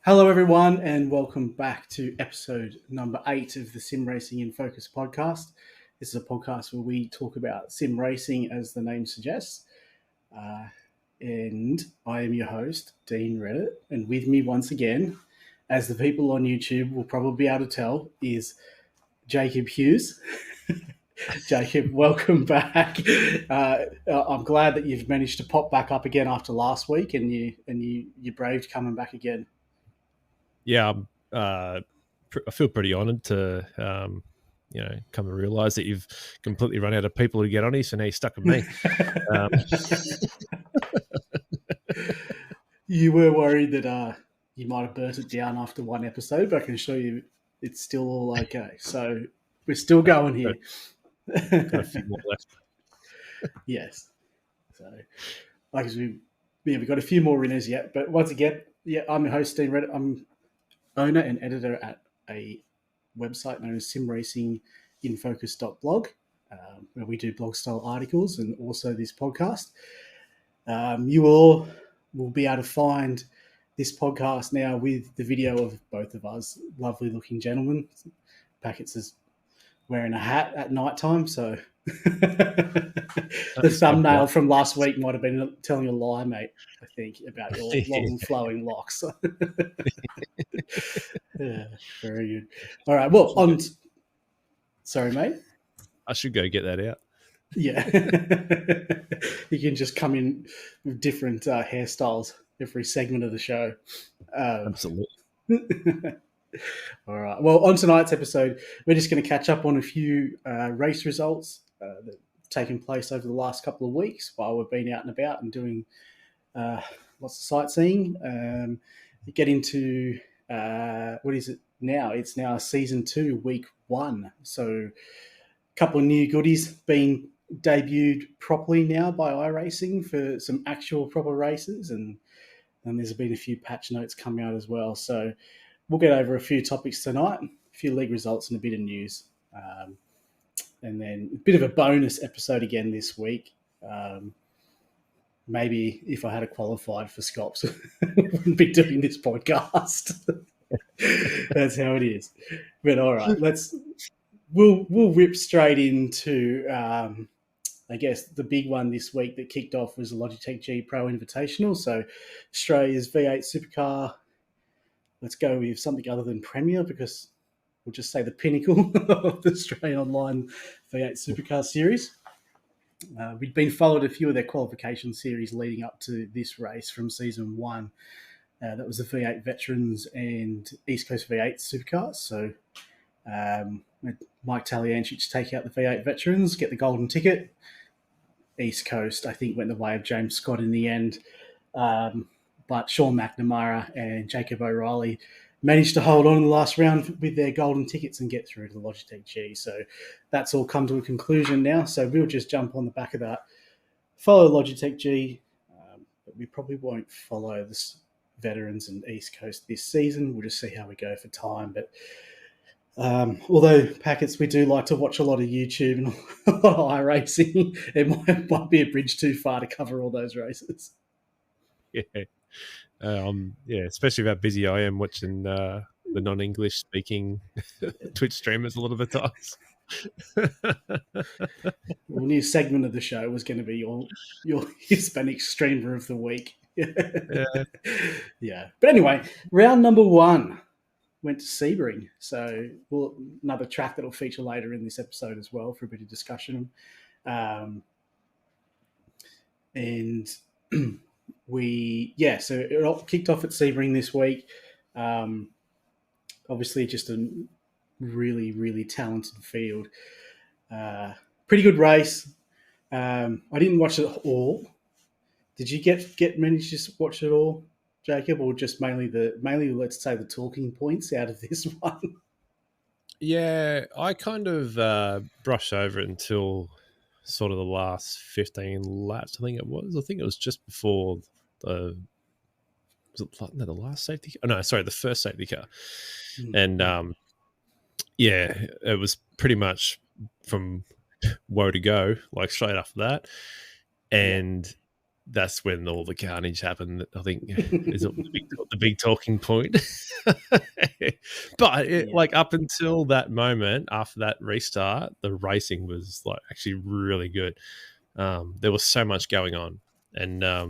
Hello, everyone, and welcome back to episode number 8 of the Sim Racing in Focus podcast. This is a podcast where we talk about sim racing, as the name suggests. And I am your host, Dean Reddit, and with me once again, as the people on YouTube will probably be able to tell, is Jacob Hughes. Jacob, welcome back. I'm glad that you've managed to pop back up again after last week, and you braved coming back again. Yeah, I feel pretty honoured to, come and realise that you've completely run out of people to get on you, so now you're stuck with me. You were worried that you might have burnt it down after one episode, but I can assure you it's still all okay. So we're still going here. Got a few more left. Yes. So, we've got a few more winners yet. But once again, I'm your host, Dean Reddit. I'm owner and editor at a website known as simracinginfocus.blog, where we do blog style articles and also this podcast. You all will be able to find this podcast now with the video of both of us, lovely looking gentlemen. Packets is wearing a hat at night time, so the thumbnail from last week might have been telling a lie, mate, I think, about your long flowing locks. Yeah, very good. All right, well, sorry, mate. I should go get that out. Yeah. You can just come in with different hairstyles every segment of the show. Absolutely. All right. Well, on tonight's episode, we're just going to catch up on a few race results that have taken place over the last couple of weeks while we've been out and about and doing lots of sightseeing. Get into, what is it now? It's now season 2, week 1. So a couple of new goodies being debuted properly now by iRacing for some actual proper races. And there's been a few patch notes coming out as well. So we'll get over a few topics tonight, a few league results and a bit of news. And then a bit of a bonus episode again this week. Maybe if I had qualified for Scops, we wouldn't be doing this podcast. That's how it is. But all right, we'll whip straight into, I guess, the big one this week that kicked off was the Logitech G Pro Invitational. So Australia's V8 supercar. Let's go with something other than Premier, because we'll just say the pinnacle of the Australian Online V8 Supercar Series. We'd been followed a few of their qualification series leading up to this race from season 1. That was the V8 Veterans and East Coast V8 Supercars. So Mike Taliancic take out the V8 Veterans, get the golden ticket. East Coast, I think, went the way of James Scott in the end. But Sean McNamara and Jacob O'Reilly managed to hold on in the last round with their golden tickets and get through to the Logitech G. So that's all come to a conclusion now. So we'll just jump on the back of that, follow Logitech G, but we probably won't follow the Veterans and East Coast this season. We'll just see how we go for time. But although Packets, we do like to watch a lot of YouTube and a lot of iRacing, it might be a bridge too far to cover all those races. Yeah. Especially how busy I am watching the non-English speaking Twitch streamers a lot of the times. Well, new segment of the show was going to be your Hispanic streamer of the week. Yeah. But anyway, round number 1 went to Sebring. So another track that will feature later in this episode as well for a bit of discussion. So it all kicked off at Sebring this week. Obviously, just a really, really talented field. Pretty good race. I didn't watch it all. Did you manage to watch it all, Jacob, or just mainly let's say the talking points out of this one? Yeah, I kind of brushed over it until sort of the last 15 laps. I think it was just before the last safety car? Oh, no, sorry, the first safety car. And it was pretty much from woe to go, like straight after that. And that's when all the carnage happened. I think is the big talking point. But like up until that moment, after that restart, the racing was like actually really good. There was so much going on, and I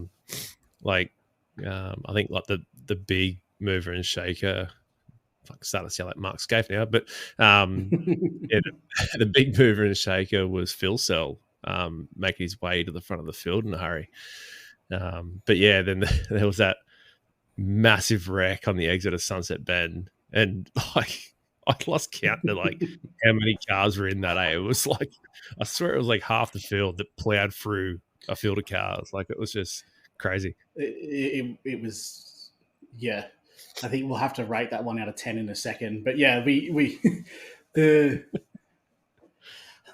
think like the big mover and shaker. I'm starting to sound like Mark Scaife now, but the big mover and shaker was Phil Cell making his way to the front of the field in a hurry. But yeah, then there was that massive wreck on the exit of Sunset Bend, and like I lost count to like how many cars were in that. It was like, I swear it was like half the field that plowed through a field of cars. Like it was just crazy. It was, yeah. I think we'll have to rate that 1 out of 10 in a second. But yeah, we the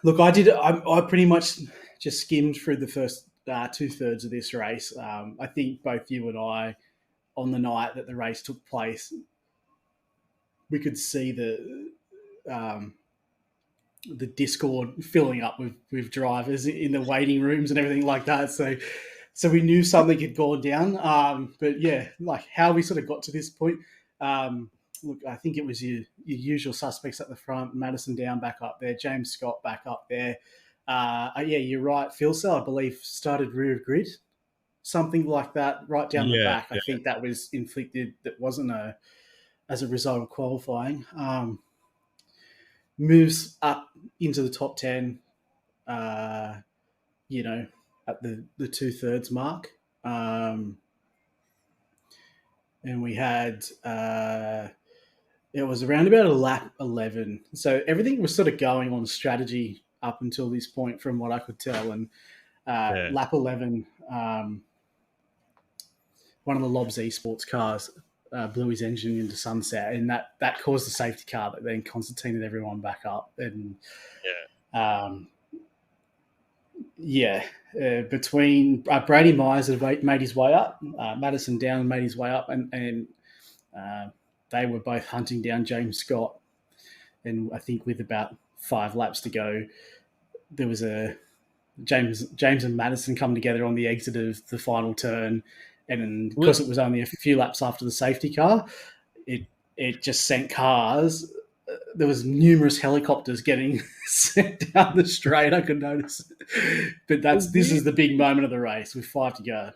look. I pretty much just skimmed through the first 2/3 of this race. I think both you and I, on the night that the race took place, we could see the Discord filling up with drivers in the waiting rooms and everything like that. So we knew something had gone down. But yeah, like how we sort of got to this point. Look, I think it was your usual suspects at the front, Madison down back up there, James Scott back up there. Yeah, you're right. Phil Cell, I believe, started rear of grid, something like that, right down the back. I think that was inflicted. That wasn't as a result of qualifying. Moves up into the top 10, at the 2/3 mark. And we had, it was around about a lap 11. So everything was sort of going on strategy up until this point from what I could tell. And lap 11, one of the Lobs Esports cars blew his engine into sunset, and that caused the safety car that then Constantine and everyone back up. And between Brady Myers had made his way up, Madison Down made his way up, and they were both hunting down James Scott. And I think with about 5 laps to go, there was a James and Madison come together on the exit of the final turn. And because it was only a few laps after the safety car, it just sent cars. There was numerous helicopters getting sent down the straight. I could notice, but this is the big moment of the race with 5 to go.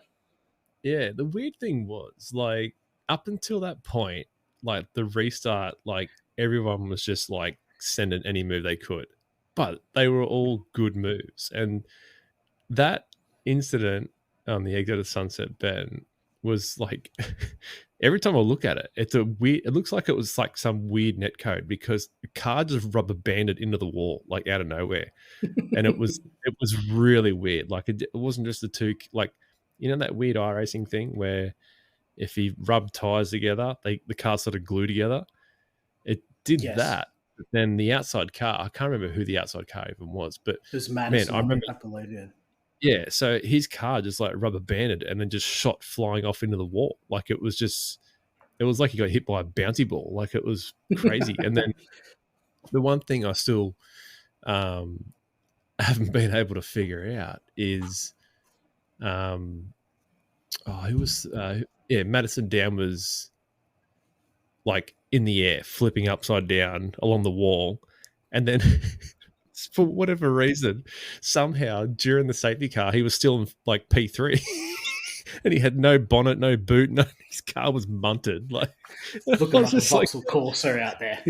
Yeah, the weird thing was, like, up until that point, like the restart, like everyone was just like sending any move they could, but they were all good moves. And that incident on the exit of Sunset Bend was like, every time I look at it, it looks like it was like some weird net code, because the car just rubber banded into the wall like out of nowhere. And it was really weird. Like it wasn't just the two, like, you know, that weird iRacing thing where if you rub tires together, the cars sort of glue together. It did that. But then the outside car, I can't remember who the outside car even was, but it was Madison, man, I remember. I believe, yeah. Yeah, so his car just like rubber banded and then just shot flying off into the wall. Like it was like he got hit by a bouncy ball. Like it was crazy. And then the one thing I still haven't been able to figure out is, Madison Down was like in the air, flipping upside down along the wall, and then for whatever reason, somehow during the safety car, he was still in like P3. And he had no bonnet, no boot, his car was munted. Like, looking like a Vauxhall Corsa out there.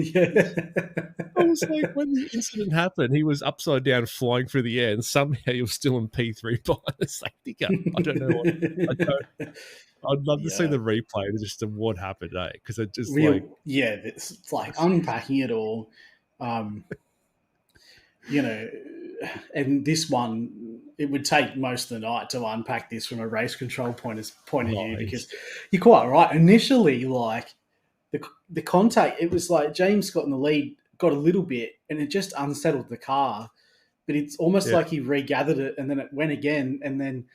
I was like, when the incident happened, he was upside down flying through the air, and somehow he was still in P3 behind the safety car. I don't know what. I'd love to see the replay just of what happened, because it just it's like unpacking it all. And this one, it would take most of the night to unpack this from a race control point of view, because you're quite right. Initially, like the contact, it was like James got in the lead, got a little bit, and it just unsettled the car. But it's almost like he regathered it, and then it went again, and then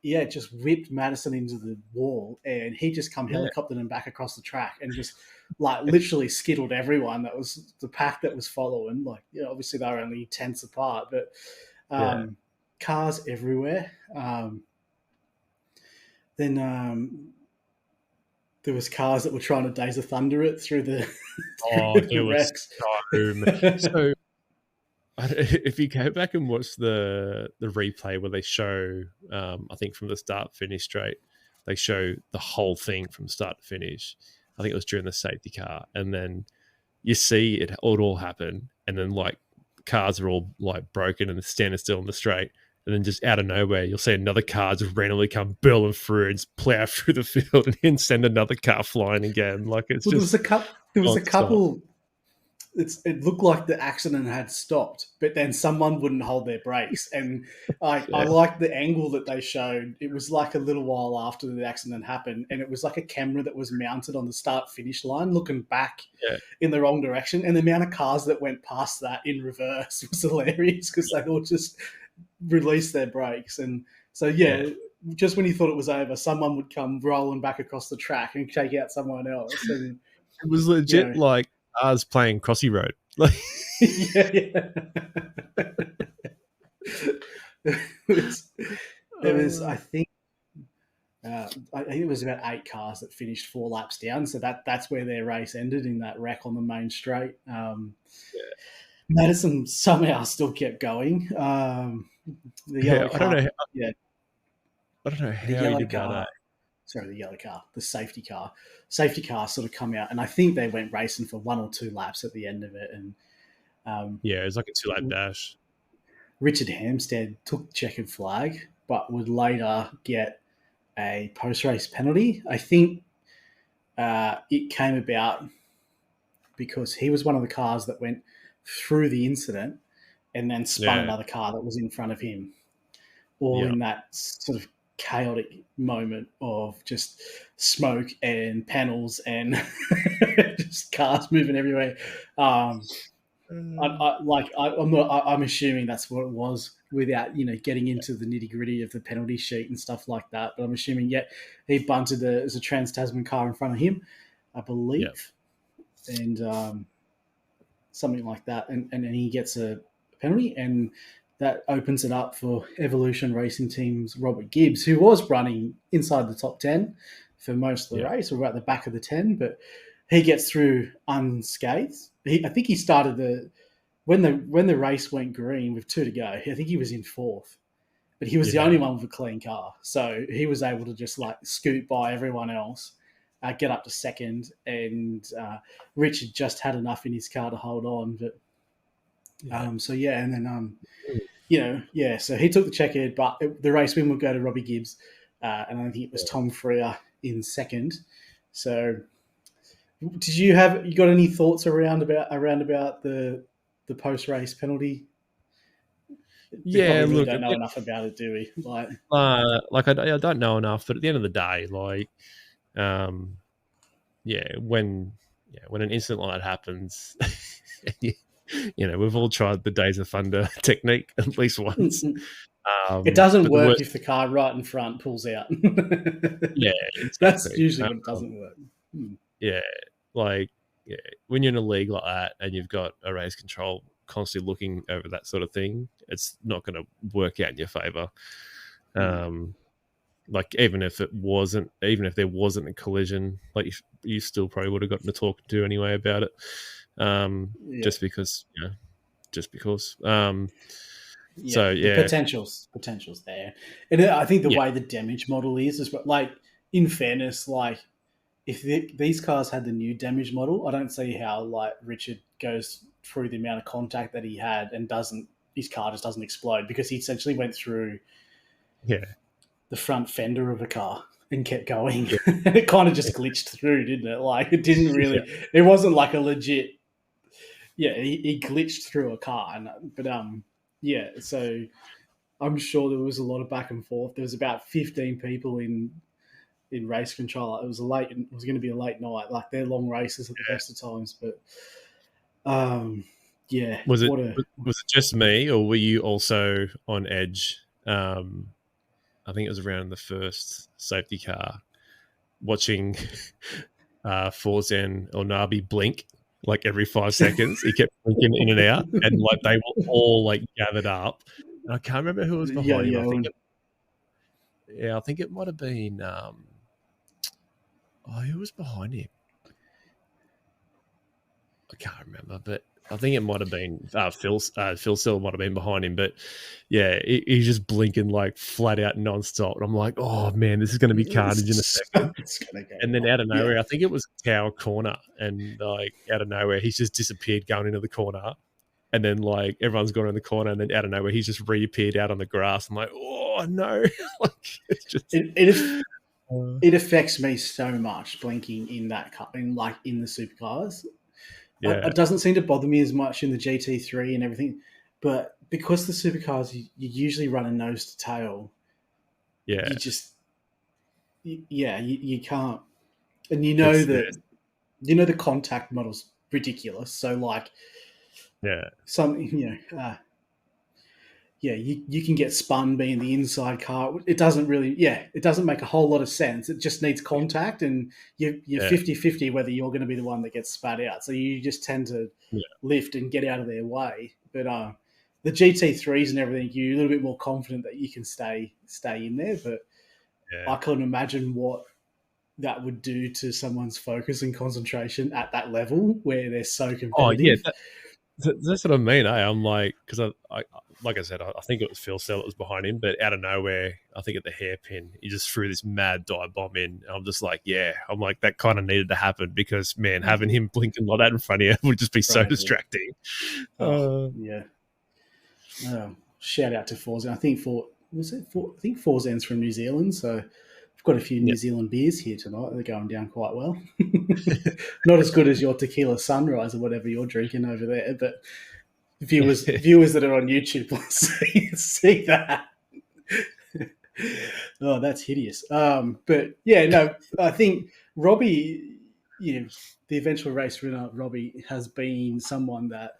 it just whipped Madison into the wall, and he just come helicoptered and back across the track, and just like literally skittled everyone. That was the pack that was following. Like, obviously they were only tenths apart, but cars everywhere. then there was cars that were trying to Days of Thunder it through the There was wrecks. so if you go back and watch the replay where they show, I think from the start finish straight, they show the whole thing from start to finish. I think it was during the safety car, and then you see it all happen, and then like cars are all like broken and standing still on the straight, and then just out of nowhere you'll see another car just randomly come burling through and just plow through the field and then send another car flying again. Like it's well, just there was a couple. It looked like the accident had stopped, but then someone wouldn't hold their brakes. And I liked the angle that they showed. It was like a little while after the accident happened, and it was like a camera that was mounted on the start-finish line looking back in the wrong direction. And the amount of cars that went past that in reverse was hilarious because they all just released their brakes. And so, just when you thought it was over, someone would come rolling back across the track and take out someone else. And it was legit like us playing Crossy Road. Like there was I think it was about 8 cars that finished 4 laps down, so that's where their race ended, in that wreck on the main straight. Madison somehow still kept going. The yellow car, I don't know how he did that. Sorry, the yellow car, the safety car sort of come out, and I think they went racing for 1 or 2 laps at the end of it. And it was like a 2-lap dash. Richard Hampstead took the checkered flag, but would later get a post-race penalty. I think it came about because he was one of the cars that went through the incident and then spun another car that was in front of him, all in that sort of chaotic moment of just smoke and panels and just cars moving everywhere. I'm assuming that's what it was, without getting into the nitty gritty of the penalty sheet and stuff like that. But I'm assuming he bunted there's a Trans-Tasman car in front of him, I believe, and something like that, and he gets a penalty, and that opens it up for Evolution Racing Team's Robert Gibbs, who was running inside the top 10 for most of the race, or at the back of the 10, but he gets through unscathed. I think he started when the race went green with 2 to go, I think he was in 4th, but he was the only one with a clean car. So he was able to just like scoot by everyone else, get up to 2nd, and Richard just had enough in his car to hold on. But so he took the checkered, but the race win would go to Robbie Gibbs, and I think it was Tom Freer in 2nd. So, you got any thoughts around about the post race penalty? We really don't know enough about it, do we? I don't know enough, but at the end of the day, when an incident like that happens, we've all tried the Days of Thunder technique at least once. It doesn't work if the car right in front pulls out. Exactly. That's usually when it doesn't work. When you're in a league like that and you've got a race control constantly looking over that sort of thing, it's not going to work out in your favor. Even if there wasn't a collision, you still probably would have gotten to talk to anyway about it. Just because. The potential's there, and I think the way the damage model is in fairness, if these cars had the new damage model, I don't see how Richard goes through the amount of contact that he had and his car just doesn't explode, because he essentially went through the front fender of a car and kept going. And it kind of just glitched through, didn't it? It didn't really, it wasn't like a legit, he glitched through a car. So I'm sure there was a lot of back and forth. There was about 15 people in race control. It was going to be a late night. They're long races at the best of times, but Was it just me, or were you also on edge? I think it was around the first safety car, watching Forzen or Nabi blink every 5 seconds. He kept blinking in and out, and they were all gathered up. And I can't remember who was behind him. I think Yeah, I think it might have been. Who was behind him? I can't remember, but I think it might have been Phil. Phil Sell might have been behind him, but yeah, he's just blinking like flat out nonstop. And I'm like, oh man, this is going to be carnage in a second. It's gonna go And then wrong. out of nowhere, I think it was Tower Corner, and like out of nowhere, he's just disappeared going into the corner. And then like everyone's gone in the corner, and then out of nowhere, he's just reappeared out on the grass. I'm like, oh no, like it's just. It affects me so much blinking in that in the supercars. Yeah. It doesn't seem to bother me as much in the GT3 and everything, but because the supercars you usually run a nose to tail, Yeah, you just you can't, and you know that the contact model's ridiculous. So like some you can get spun being the inside car. It doesn't make a whole lot of sense. It just needs contact, and you're 50-50 whether you're going to be the one that gets spat out. So you just tend to lift and get out of their way. But the GT3s and everything, you're a little bit more confident that you can stay in there. But I couldn't imagine what that would do to someone's focus and concentration at that level where they're so competitive. Oh yeah, that's what I mean. I'm like, because I like I said, I think it was Phil Sell that was behind him, but out of nowhere, I think at the hairpin, he just threw this mad dive bomb in. And I'm just like, I'm like, that kind of needed to happen because, man, having him blinking like that in front of you would just be so distracting. Shout out to Forza. I think Forza's from New Zealand, so we've got a few New Zealand beers here tonight. They're going down quite well. Not as good as your tequila sunrise or whatever you're drinking over there, but viewers that are on YouTube will see that. Oh, that's hideous. But yeah, no, I think Robbie, the eventual race winner, Robbie, has been someone that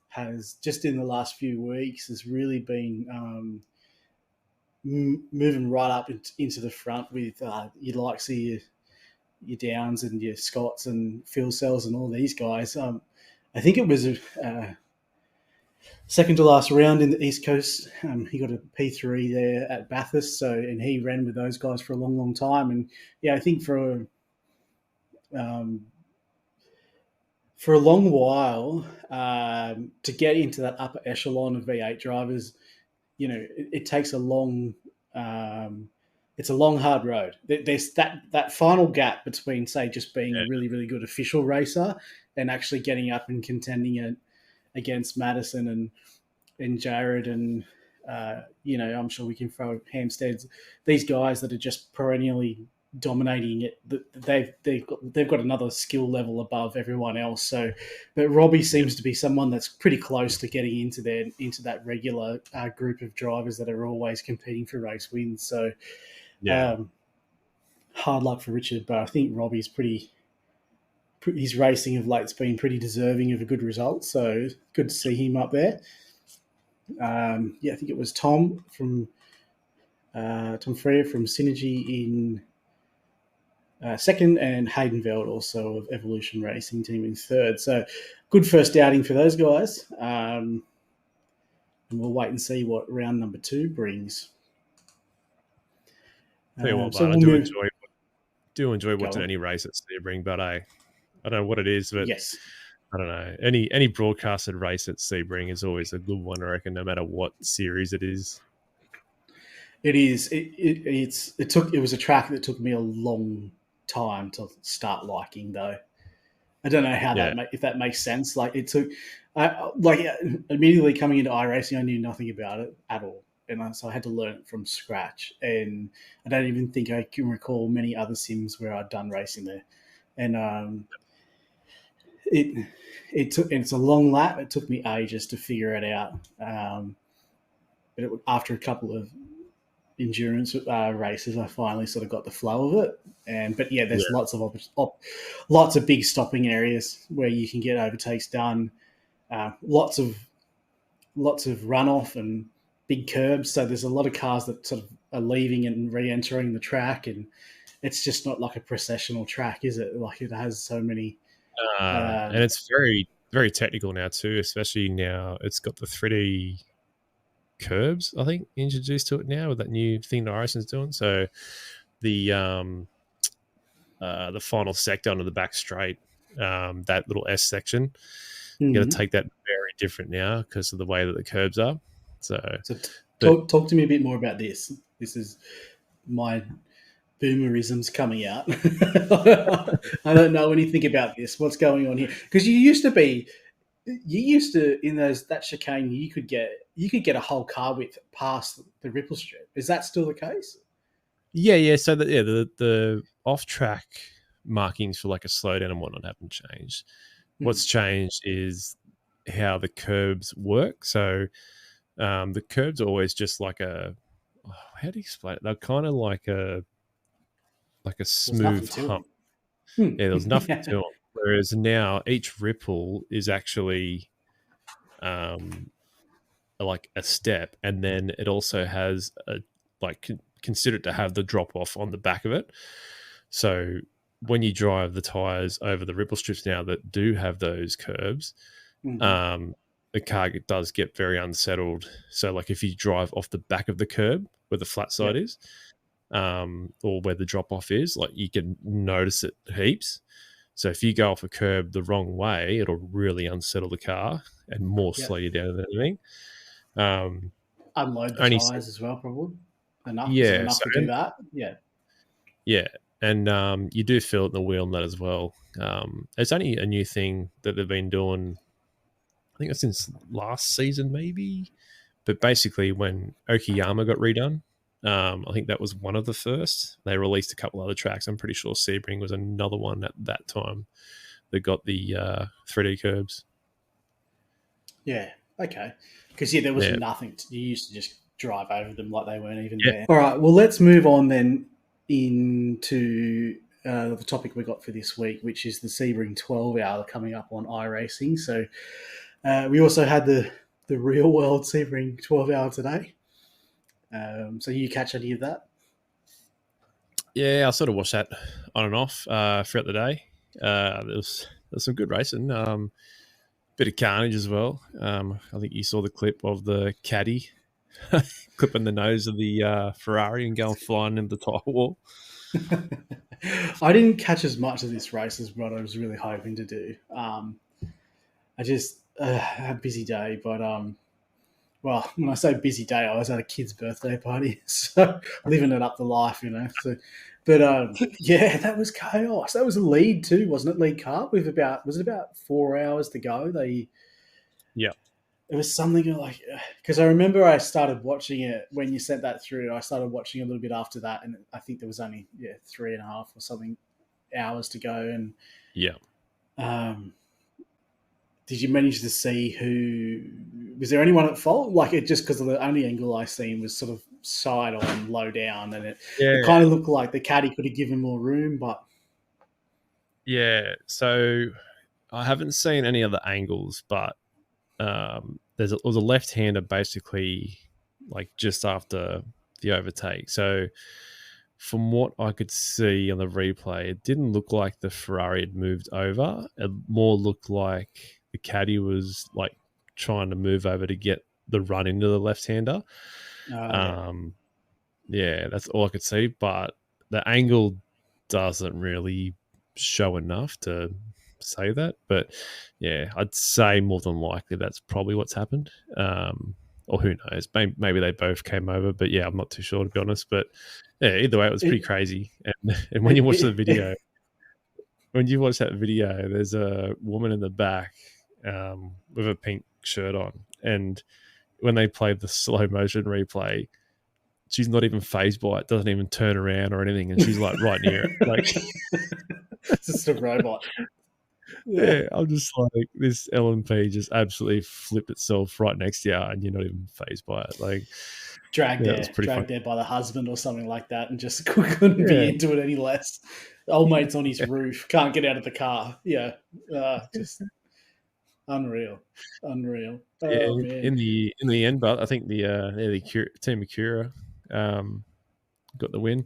has just in the last few weeks has really been moving right up into the front with you'd like to see your Downs and your Scotts and Phil Sells and all these guys. I think it was second to last round in the East Coast. He got a P3 there at Bathurst, and he ran with those guys for a long, long time. And I think for a long while to get into that upper echelon of V8 drivers, it takes a long. It's a long, hard road. There's that final gap between, say, just being a really, really good official racer and actually getting up and contending against Madison and Jared and, I'm sure we can throw Hampsteads. These guys that are just perennially dominating it, they've got another skill level above everyone else. So, but Robbie seems to be someone that's pretty close to getting into that regular group of drivers that are always competing for race wins. So, hard luck for Richard, but I think Robbie's his racing of late's been pretty deserving of a good result. So good to see him up there. I think it was Tom Freer from Synergy in second, and Hayden Veld also of Evolution Racing Team in third. So good first outing for those guys. And we'll wait and see what round number 2 brings. I do enjoy watching any race at Sebring, but I don't know what it is, but I don't know. Any broadcasted race at Sebring is always a good one, I reckon, no matter what series it is. It is. It was a track that took me a long time to start liking, though. I don't know how if that makes sense. Like it took, immediately coming into iRacing, I knew nothing about it at all. And so I had to learn it from scratch. And I don't even think I can recall many other sims where I'd done racing there. And it's a long lap. It took me ages to figure it out. But after a couple of endurance races, I finally sort of got the flow of it. There's lots of big stopping areas where you can get overtakes done. Lots of runoff and big curbs. So there's a lot of cars that sort of are leaving and re-entering the track, and it's just not like a processional track, is it? Like it has so many. And it's very, very technical now too, especially now it's got the 3D curbs, I think, introduced to it now with that new thing that Irison's doing. So the final sector onto the back straight, that little S section, you're going to take that very different now because of the way that the curbs are. So talk to me a bit more about this. This is my boomerisms coming out. I don't know anything about this. What's going on here? Because you used to in that chicane, you could get a whole car width past the ripple strip. Is that still the case? Yeah. So the off track markings for like a slowdown and whatnot haven't changed. What's changed is how the curbs work. So the curbs are always just like how do you explain it? They're kind of like a smooth hump. Yeah, there was nothing to them. Whereas now each ripple is actually like a step, and then it also has considered to have the drop off on the back of it. So when you drive the tires over the ripple strips now that do have those curbs, the car does get very unsettled. So like if you drive off the back of the curb where the flat side is, or where the drop off is, like you can notice it heaps. So if you go off a curb the wrong way, it'll really unsettle the car and more slow you down than anything. Unload the tires as well, probably enough. Enough to do that. Yeah, and you do feel it in the wheel nut as well. It's only a new thing that they've been doing. I think it's since last season, maybe. But basically, when Okayama got redone, I think that was one of the first. They released a couple other tracks. I'm pretty sure Sebring was another one at that time that got the 3D curbs. Yeah, okay. Because, there was nothing. You used to just drive over them like they weren't even there. All right, well, let's move on then into the topic we got for this week, which is the Sebring 12 hour coming up on iRacing. So we also had the real world Sebring 12 hour today. So you catch any of that? Yeah, I sort of watched that on and off throughout the day. There was some good racing. Bit of carnage as well. I think you saw the clip of the caddy clipping the nose of the Ferrari and going flying into the tire wall. I didn't catch as much of this race as what I was really hoping to do. I just had a busy day, but well, when I say busy day, I was at a kid's birthday party, so living it up the life, So, but that was chaos. That was a lead too, wasn't it? Lead car with was it about 4 hours to go? It was something like, because I remember I started watching it when you sent that through. I started watching a little bit after that, and I think there was only 3.5 or something hours to go. And did you manage to see was there anyone at fault? Like it just because the only angle I seen was sort of side on, low down, and it kind of looked like the caddy could have given more room, but so I haven't seen any other angles, but there was a left-hander basically like just after the overtake. So from what I could see on the replay, it didn't look like the Ferrari had moved over. It more looked like the caddy was like trying to move over to get the run into the left-hander. That's all I could see. But the angle doesn't really show enough to say that. But I'd say more than likely that's probably what's happened. Or who knows? Maybe they both came over. But I'm not too sure, to be honest. But either way, it was pretty crazy. And when you watch the video, there's a woman in the back with a pink shirt on. And when they played the slow motion replay, she's not even phased by it, doesn't even turn around or anything. And she's like right near it. Like, it's just a robot. I'm just like, this LMP just absolutely flipped itself right next to you, and you're not even phased by it. Like, dragged there by the husband or something like that, and just couldn't be into it any less. The old mate's on his roof, can't get out of the car. Just unreal. Oh, man. In the end, but I think the team Acura got the win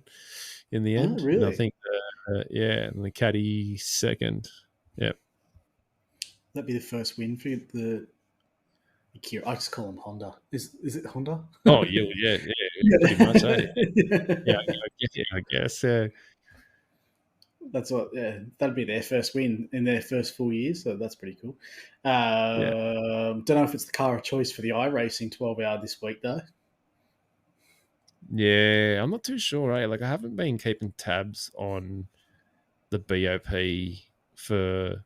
in the end. Oh, really? And I think and the caddy second. Yep. That'd be the first win for the Akira. I just call them Honda. Is it Honda? Oh, yeah, pretty much. I guess. Yeah. That's what. Yeah, that'd be their first win in their first full year, so that's pretty cool. Yeah. Don't know if it's the car of choice for the iRacing 12-hour this week though. Yeah, I'm not too sure, right? Like, I haven't been keeping tabs on the BOP for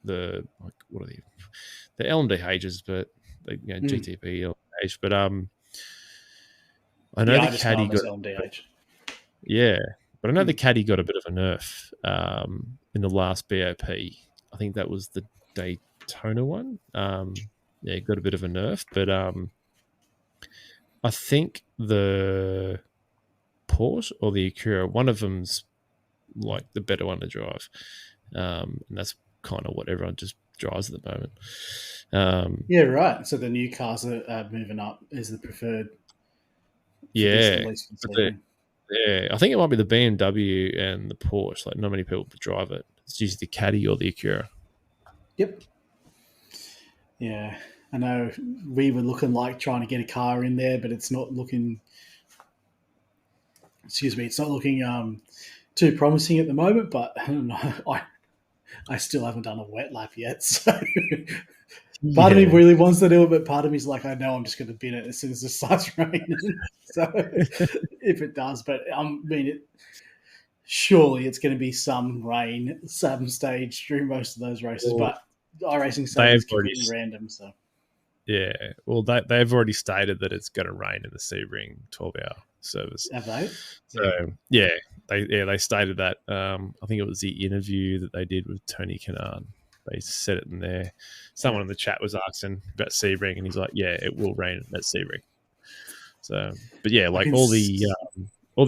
the, like, what are they? The LMDHs, but GTP LMDH. But I know the I just know caddy them as got LMDH. but I know the caddy got a bit of a nerf in the last BOP. I think that was the Daytona one. It got a bit of a nerf, but I think the Porsche or the Acura, one of them's like the better one to drive, and that's kind of what everyone just drives at the moment. Yeah, right. So the new cars are moving up as the preferred. Yeah, I think it might be the BMW and the Porsche. Like, not many people drive it. It's usually the Caddy or the Acura. Yep. Yeah, I know we were looking like trying to get a car in there, but it's not looking. Excuse me, it's not looking too promising at the moment. But I don't know. I still haven't done a wet lap yet, so part of me really wants to do it, but part of me is like, I know I'm just going to bin it as soon as it starts raining. So if it does, but surely it's going to be some rain, some stage through most of those races. But iRacing Sunday is completely random, so. Yeah, well, they've already stated that it's going to rain in the Sebring 12-hour service. Have they? So they stated that. I think it was the interview that they did with Tony Kanaan. They said it in there. Someone in the chat was asking about Sebring, and he's like, "Yeah, it will rain at Sebring." So, but yeah, like all the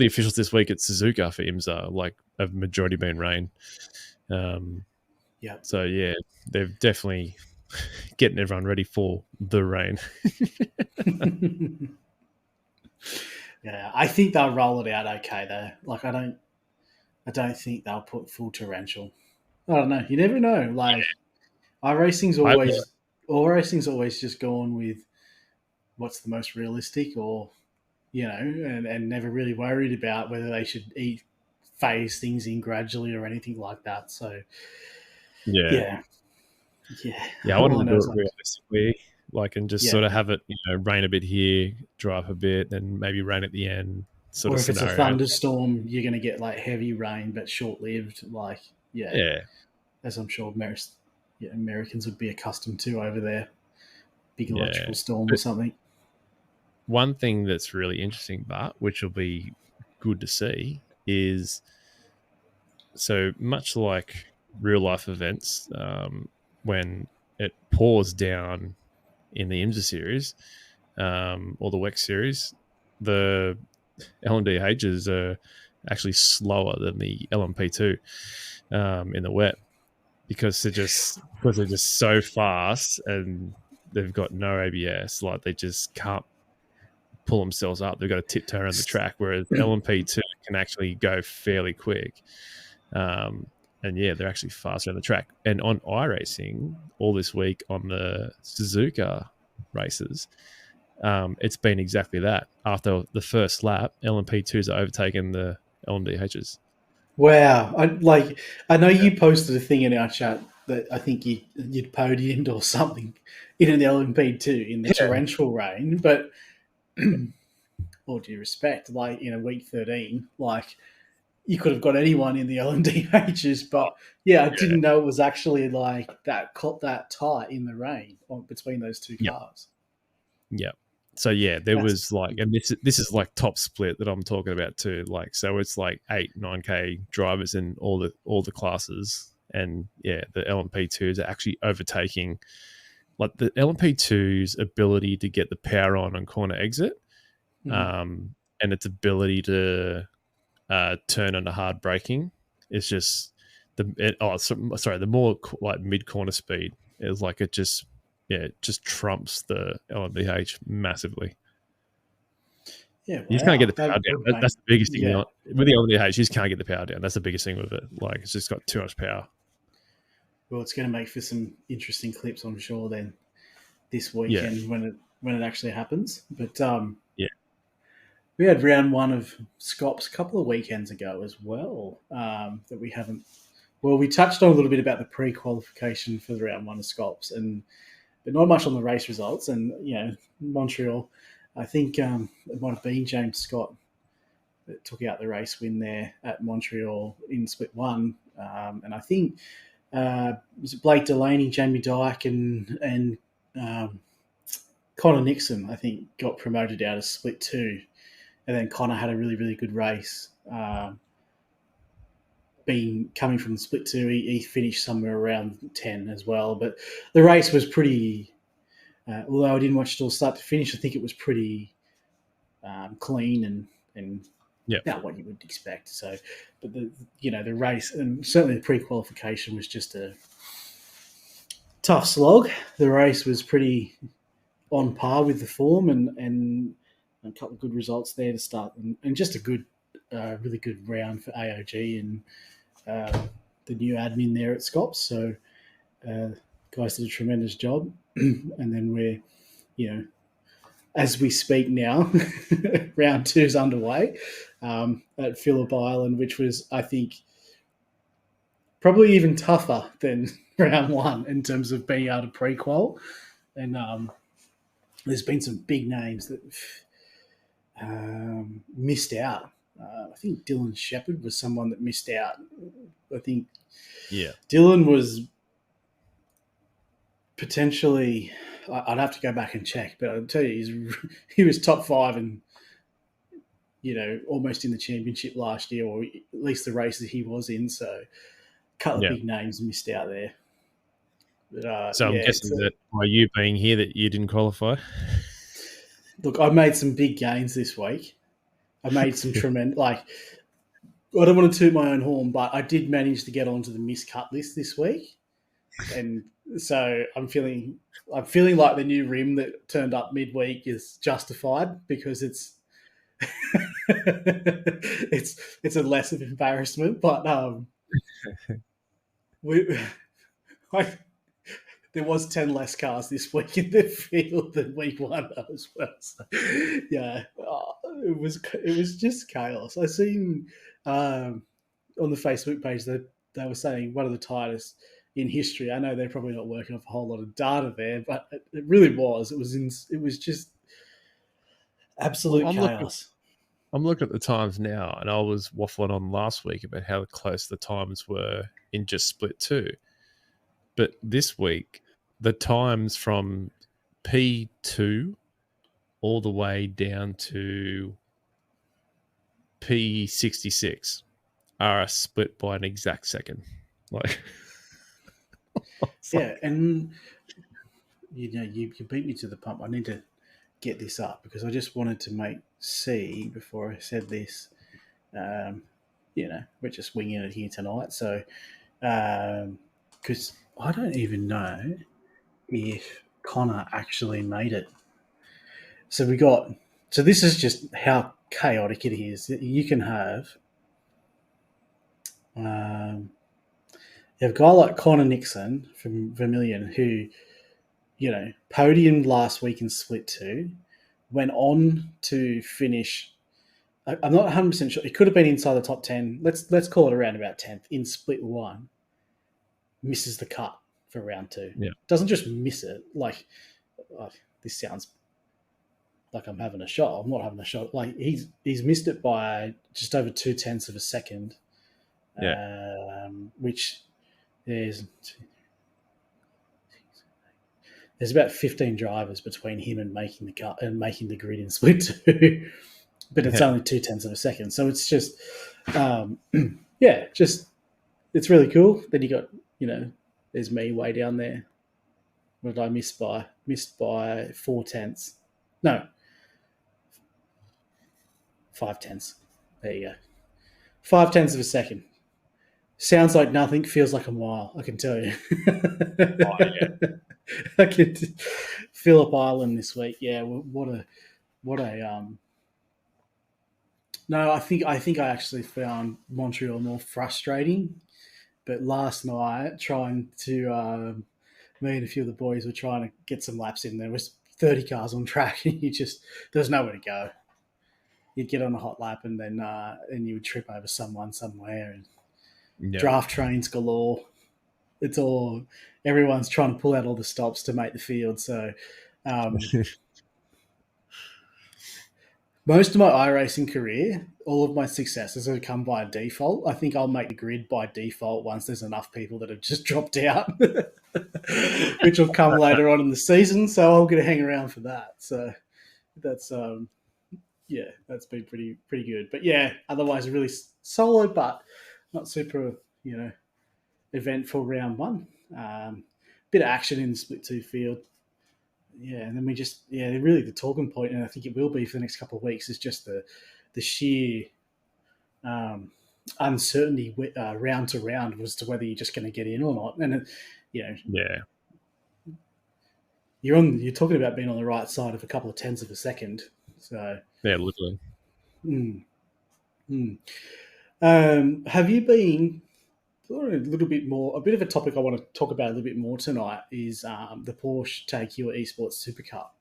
officials this week at Suzuka for IMSA, like, have majority been rain. So yeah, they've definitely getting everyone ready for the rain. Yeah, I think they'll roll it out okay though. Like, I don't think they'll put full torrential. I don't know. You never know. Like, iRacing's always just gone with what's the most realistic, or and never really worried about whether they should phase things in gradually or anything like that. So yeah. I want to do it realistically, like, and just sort of have it, rain a bit here, dry up a bit, then maybe rain at the end. Or if it's a thunderstorm, you're going to get like heavy rain, but short-lived. Like, as I'm sure Americans would be accustomed to over there, big electrical storm or something. One thing that's really interesting, Bart, which will be good to see, is so much like real life events, when it pours down in the IMSA series or the WEX series, the LMDHs are actually slower than the LMP2 in the wet, because they're just so fast and they've got no ABS. Like, they just can't pull themselves up. They've got to tiptoe around the track, whereas LMP2 can actually go fairly quick. And they're actually faster on the track. And on iRacing all this week on the Suzuka races, it's been exactly that. After the first lap, LMP2s are overtaking the LMDHs. Wow. I know you posted a thing in our chat that I think you'd podiumed or something in an LMP2 in the torrential rain, but all due respect, like, in a week 13, like, you could have got anyone in the LMDHs, but I didn't know it was actually like that tight in the rain between those two cars. Yeah. So there was like, and this is like top split that I'm talking about too. Like, so it's like 8-9K drivers in all the classes, and the LMP2s are actually overtaking, like, the LMP2's ability to get the power on corner exit, and its ability to turn under hard braking is just the more like mid corner speed is like, it just trumps the LMDH massively. Yeah, you just can't get the power down. That's the biggest thing with the LMDH. You just can't get the power down. That's the biggest thing with it. Like, it's just got too much power. Well, it's going to make for some interesting clips, I'm sure. Then this weekend when it actually happens. But Yeah. we had round one of Scops a couple of weekends ago as well that we haven't. Well, we touched on a little bit about the pre-qualification for the round one of Scops, but not much on the race results. And Montreal, I think it might have been James Scott that took out the race win there at Montreal in split one, and I think was it Blake Delaney, Jamie Dyke, and Connor Nixon, I think, got promoted out of split two, and then Connor had a really, really good race. Coming from split two, he finished somewhere around 10 as well. But the race was pretty, although I didn't watch it all start to finish, I think it was pretty clean and what you would expect. So, but the race and certainly the pre-qualification was just a tough slog. The race was pretty on par with the form and a couple of good results there to start and just a good, really good round for AOG and the new admin there at Scops. So guys did a tremendous job. And then we're, as we speak now, round two's underway at Phillip Island, which was, I think, probably even tougher than round one in terms of being able to pre-qual. And there's been some big names that missed out. I think Dylan Shepherd was someone that missed out. I think Dylan was potentially, I'd have to go back and check, but I'll tell you, he was top five and, almost in the championship last year, or at least the races he was in. So a couple of big names missed out there. But, so I'm guessing that by you being here that you didn't qualify? Look, I made some big gains this week. I made some tremendous, I don't want to toot my own horn, but I did manage to get onto the miscut list this week. And so I'm feeling like the new rim that turned up midweek is justified because it's it's a less of embarrassment. But there was 10 less cars this week in the field than week one as well. So, it was just chaos. I seen on the Facebook page that they were saying one of the tightest in history. I know they're probably not working off a whole lot of data there, but it really was. It was just absolute chaos. I'm looking at the times now, and I was waffling on last week about how close the times were in just split two. But this week, the times from P2 all the way down to P66 are split by an exact second. And you beat me to the pump. I need to get this up because I just wanted to see before I said this. We're just winging it here tonight, so because I don't even know if Connor actually made it. So this is just how chaotic it is. You can have you have a guy like Connor Nixon from Vermilion who, podiumed last week in split two, went on to finish. I'm not 100% sure. It could have been inside the top 10. Let's call it around about 10th in split one. Misses the cut for round two. Yeah. Doesn't just miss it. This sounds like I'm having a shot. I'm not having a shot. He's missed it by just over 0.2 of a second. Which there's about 15 drivers between him and making the cut and making the grid in split two. But it's only 0.2 of a second. So it's just it's really cool. Then you got, there's me way down there. What did I miss by? Missed by 0.4. No. 0.5. There you go. 0.5 of a second. Sounds like nothing, feels like a mile, I can tell you. I could Phillip Island this week. Yeah, what a no, I think I actually found Montreal more frustrating. But last night, trying to me and a few of the boys were trying to get some laps in. There was 30 cars on track, and there was nowhere to go. You'd get on a hot lap, and then you would trip over someone somewhere, and draft trains galore. It's all everyone's trying to pull out all the stops to make the field. So most of my iRacing career, all of my successes have come by default. I think I'll make the grid by default once there's enough people that have just dropped out, which will come later on in the season. So I'm going to hang around for that. So that's that's been pretty good. But yeah, otherwise really solid, but not super, eventful round one. Bit of action in the split two field. Yeah, and then really the talking point, and I think it will be for the next couple of weeks, is just the sheer uncertainty round to round as to whether you're just going to get in or not. And you're talking about being on the right side of a couple of tenths of a second. So yeah, literally. Have you been a bit of a topic I want to talk about a little bit more tonight is the Porsche Take Heuer Esports Super Cup.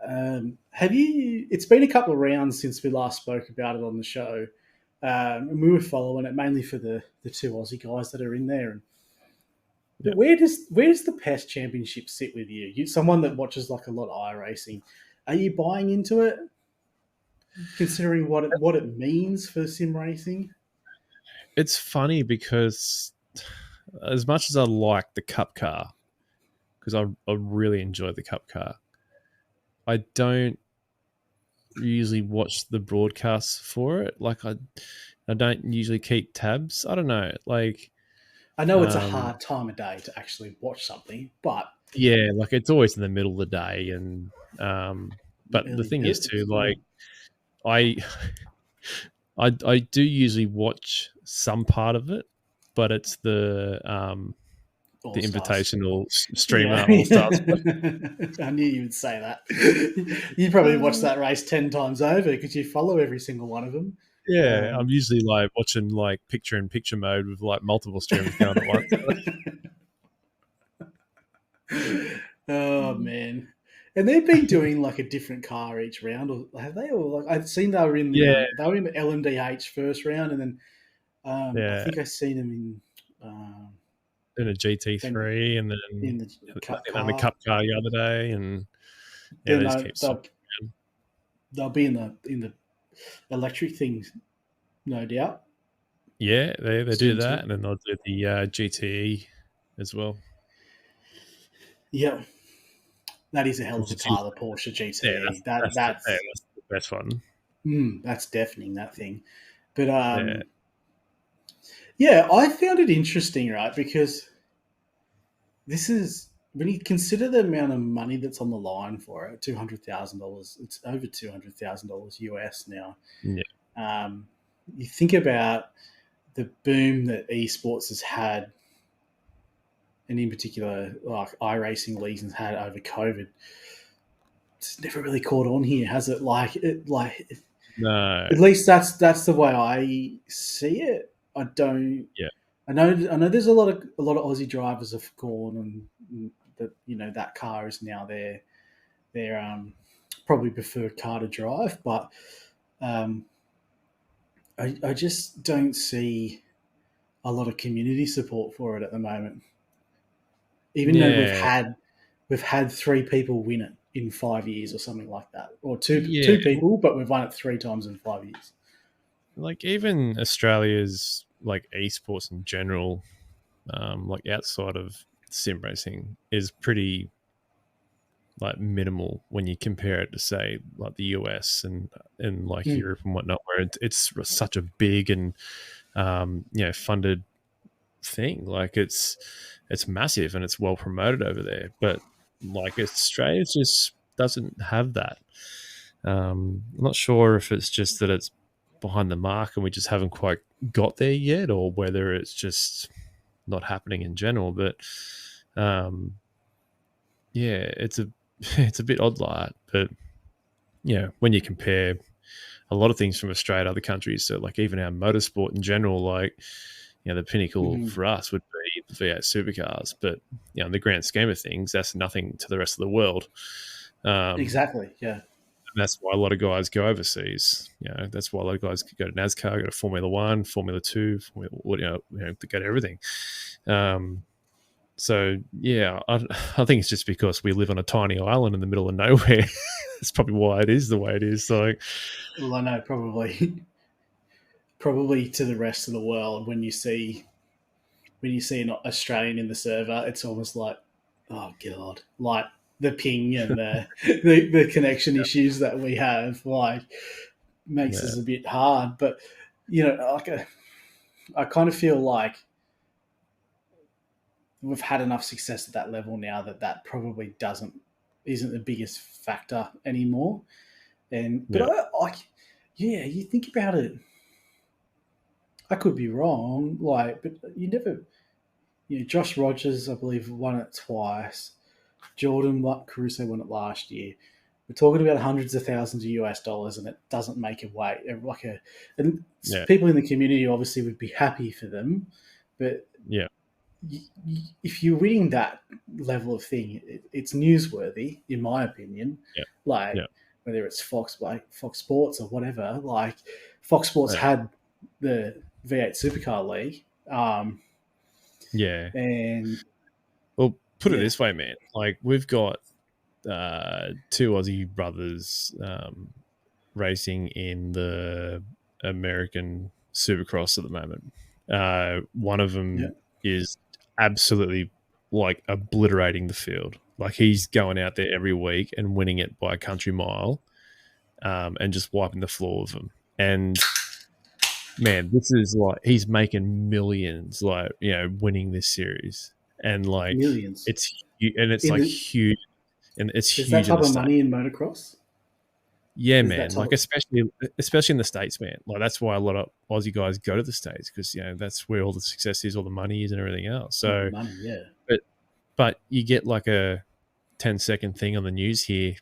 It's been a couple of rounds since we last spoke about it on the show, and we were following it mainly for the two Aussie guys that are in there. And where does the PES Championship sit with you? You someone that watches like a lot of iRacing. Are you buying into it, considering what it means for sim racing? It's funny because as much as I like the Cup car, because I really enjoy the Cup car, I don't usually watch the broadcasts for it. Like I don't usually keep tabs. I don't know. Like I know it's a hard time of day to actually watch something, but yeah, like it's always in the middle of the day, and but the thing is too, like I do usually watch some part of it, but it's the invitational streamer All Stars. I knew you would say that. You probably watch that race 10 times over because you follow every single one of them. Yeah, I'm usually like watching like picture-in-picture mode with like multiple streamers going at once. Oh man. And they've been doing like a different car each round, or have they? Or like I'd seen they were in the LMDH first round, and then I think I seen them in a GT3, and then in the Cup car. The Cup car the other day, and they'll be in the electric things, no doubt. Yeah, they do that, and then they'll do the GTE as well. Yeah. That is a hell of a car, the Porsche GTE. Yeah, that's the best one. That's deafening, that thing. But I found it interesting, right? Because this is, when you consider the amount of money that's on the line for it, $200,000, it's over $200,000 US now. Yeah. You think about the boom that esports has had, and in particular, like iRacing leagues has had over COVID. It's never really caught on here, has it? No. At least that's the way I see it. I don't. Yeah. I know. There's a lot of Aussie drivers have gone, and that car is now their probably preferred car to drive, but I just don't see a lot of community support for it at the moment. Even though we've had 3 people win it in 5 years or something like that, or two people, but we've won it 3 times in 5 years. Like even Australia's like esports in general, like outside of sim racing, is pretty like minimal when you compare it to say like the US and like Europe and whatnot, where it's such a big and funded thing. Like it's massive and it's well promoted over there, but like Australia just doesn't have that. I'm not sure if it's just that it's behind the mark and we just haven't quite got there yet, or whether it's just not happening in general. But it's a bit odd like that. But when you compare a lot of things from Australia to other countries, so like even our motorsport in general, like the pinnacle for us would the V8 supercars, but in the grand scheme of things, that's nothing to the rest of the world. Exactly. Yeah. And that's why a lot of guys go overseas. That's why a lot of guys go to NASCAR, go to Formula One, Formula Two, to go to everything. So yeah, I think it's just because we live on a tiny island in the middle of nowhere. That's probably why it is the way it is. So, well, I know probably to the rest of the world, when you see an Australian in the server, it's almost like, oh god, like the ping and the connection issues that we have, like, makes us a bit hard. But I kind of feel like we've had enough success at that level now that probably isn't the biggest factor anymore. But you think about it. I could be wrong, but you never. Josh Rogers, I believe, won it twice. Caruso won it last year. We're talking about hundreds of thousands of US dollars, and it doesn't make a weight. People in the community obviously would be happy for them, but if you're winning that level of thing, it's newsworthy, in my opinion. Whether it's Fox Sports or whatever, like Fox Sports had the V8 Supercar League. And well, put it this way, man. Like, we've got 2 Aussie brothers racing in the American Supercross at the moment. One of them is absolutely like obliterating the field. Like, he's going out there every week and winning it by a country mile, and just wiping the floor of them. And man, this is like, he's making millions, like, winning this series, and like millions. It's huge, and it's huge. Is that type of money in motocross? Yeah, man. Like, especially in the States, man. Like, that's why a lot of Aussie guys go to the States, because that's where all the success is, all the money is, and everything else. So, money, yeah. But you get like a 10-second thing on the news here,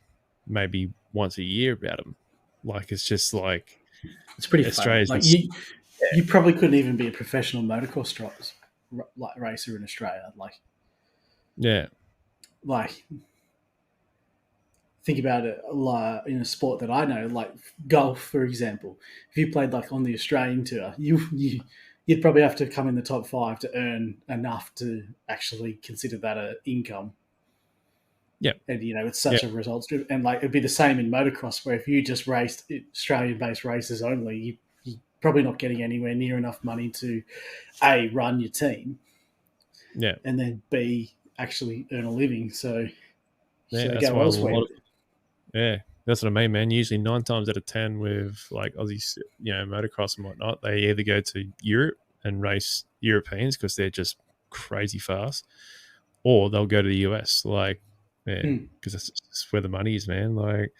maybe once a year about them. Like, it's just like, it's pretty Australia's. Like, you probably couldn't even be a professional motocross racer in Australia. Like, think about it, like, in a sport that I know, like golf, for example. If you played like on the Australian tour, you'd probably have to come in the top 5 to earn enough to actually consider that an income. Yeah, and it's such a results driven, and like it'd be the same in motocross, where if you just raced Australian-based races only, you're probably not getting anywhere near enough money to A, run your team, and then B, actually earn a living. So that's go elsewhere. That's what I mean, man. Usually 9 times out of 10 with like Aussie, motocross and whatnot, they either go to Europe and race Europeans because they're just crazy fast, or they'll go to the US, like, because that's where the money is, man. Like,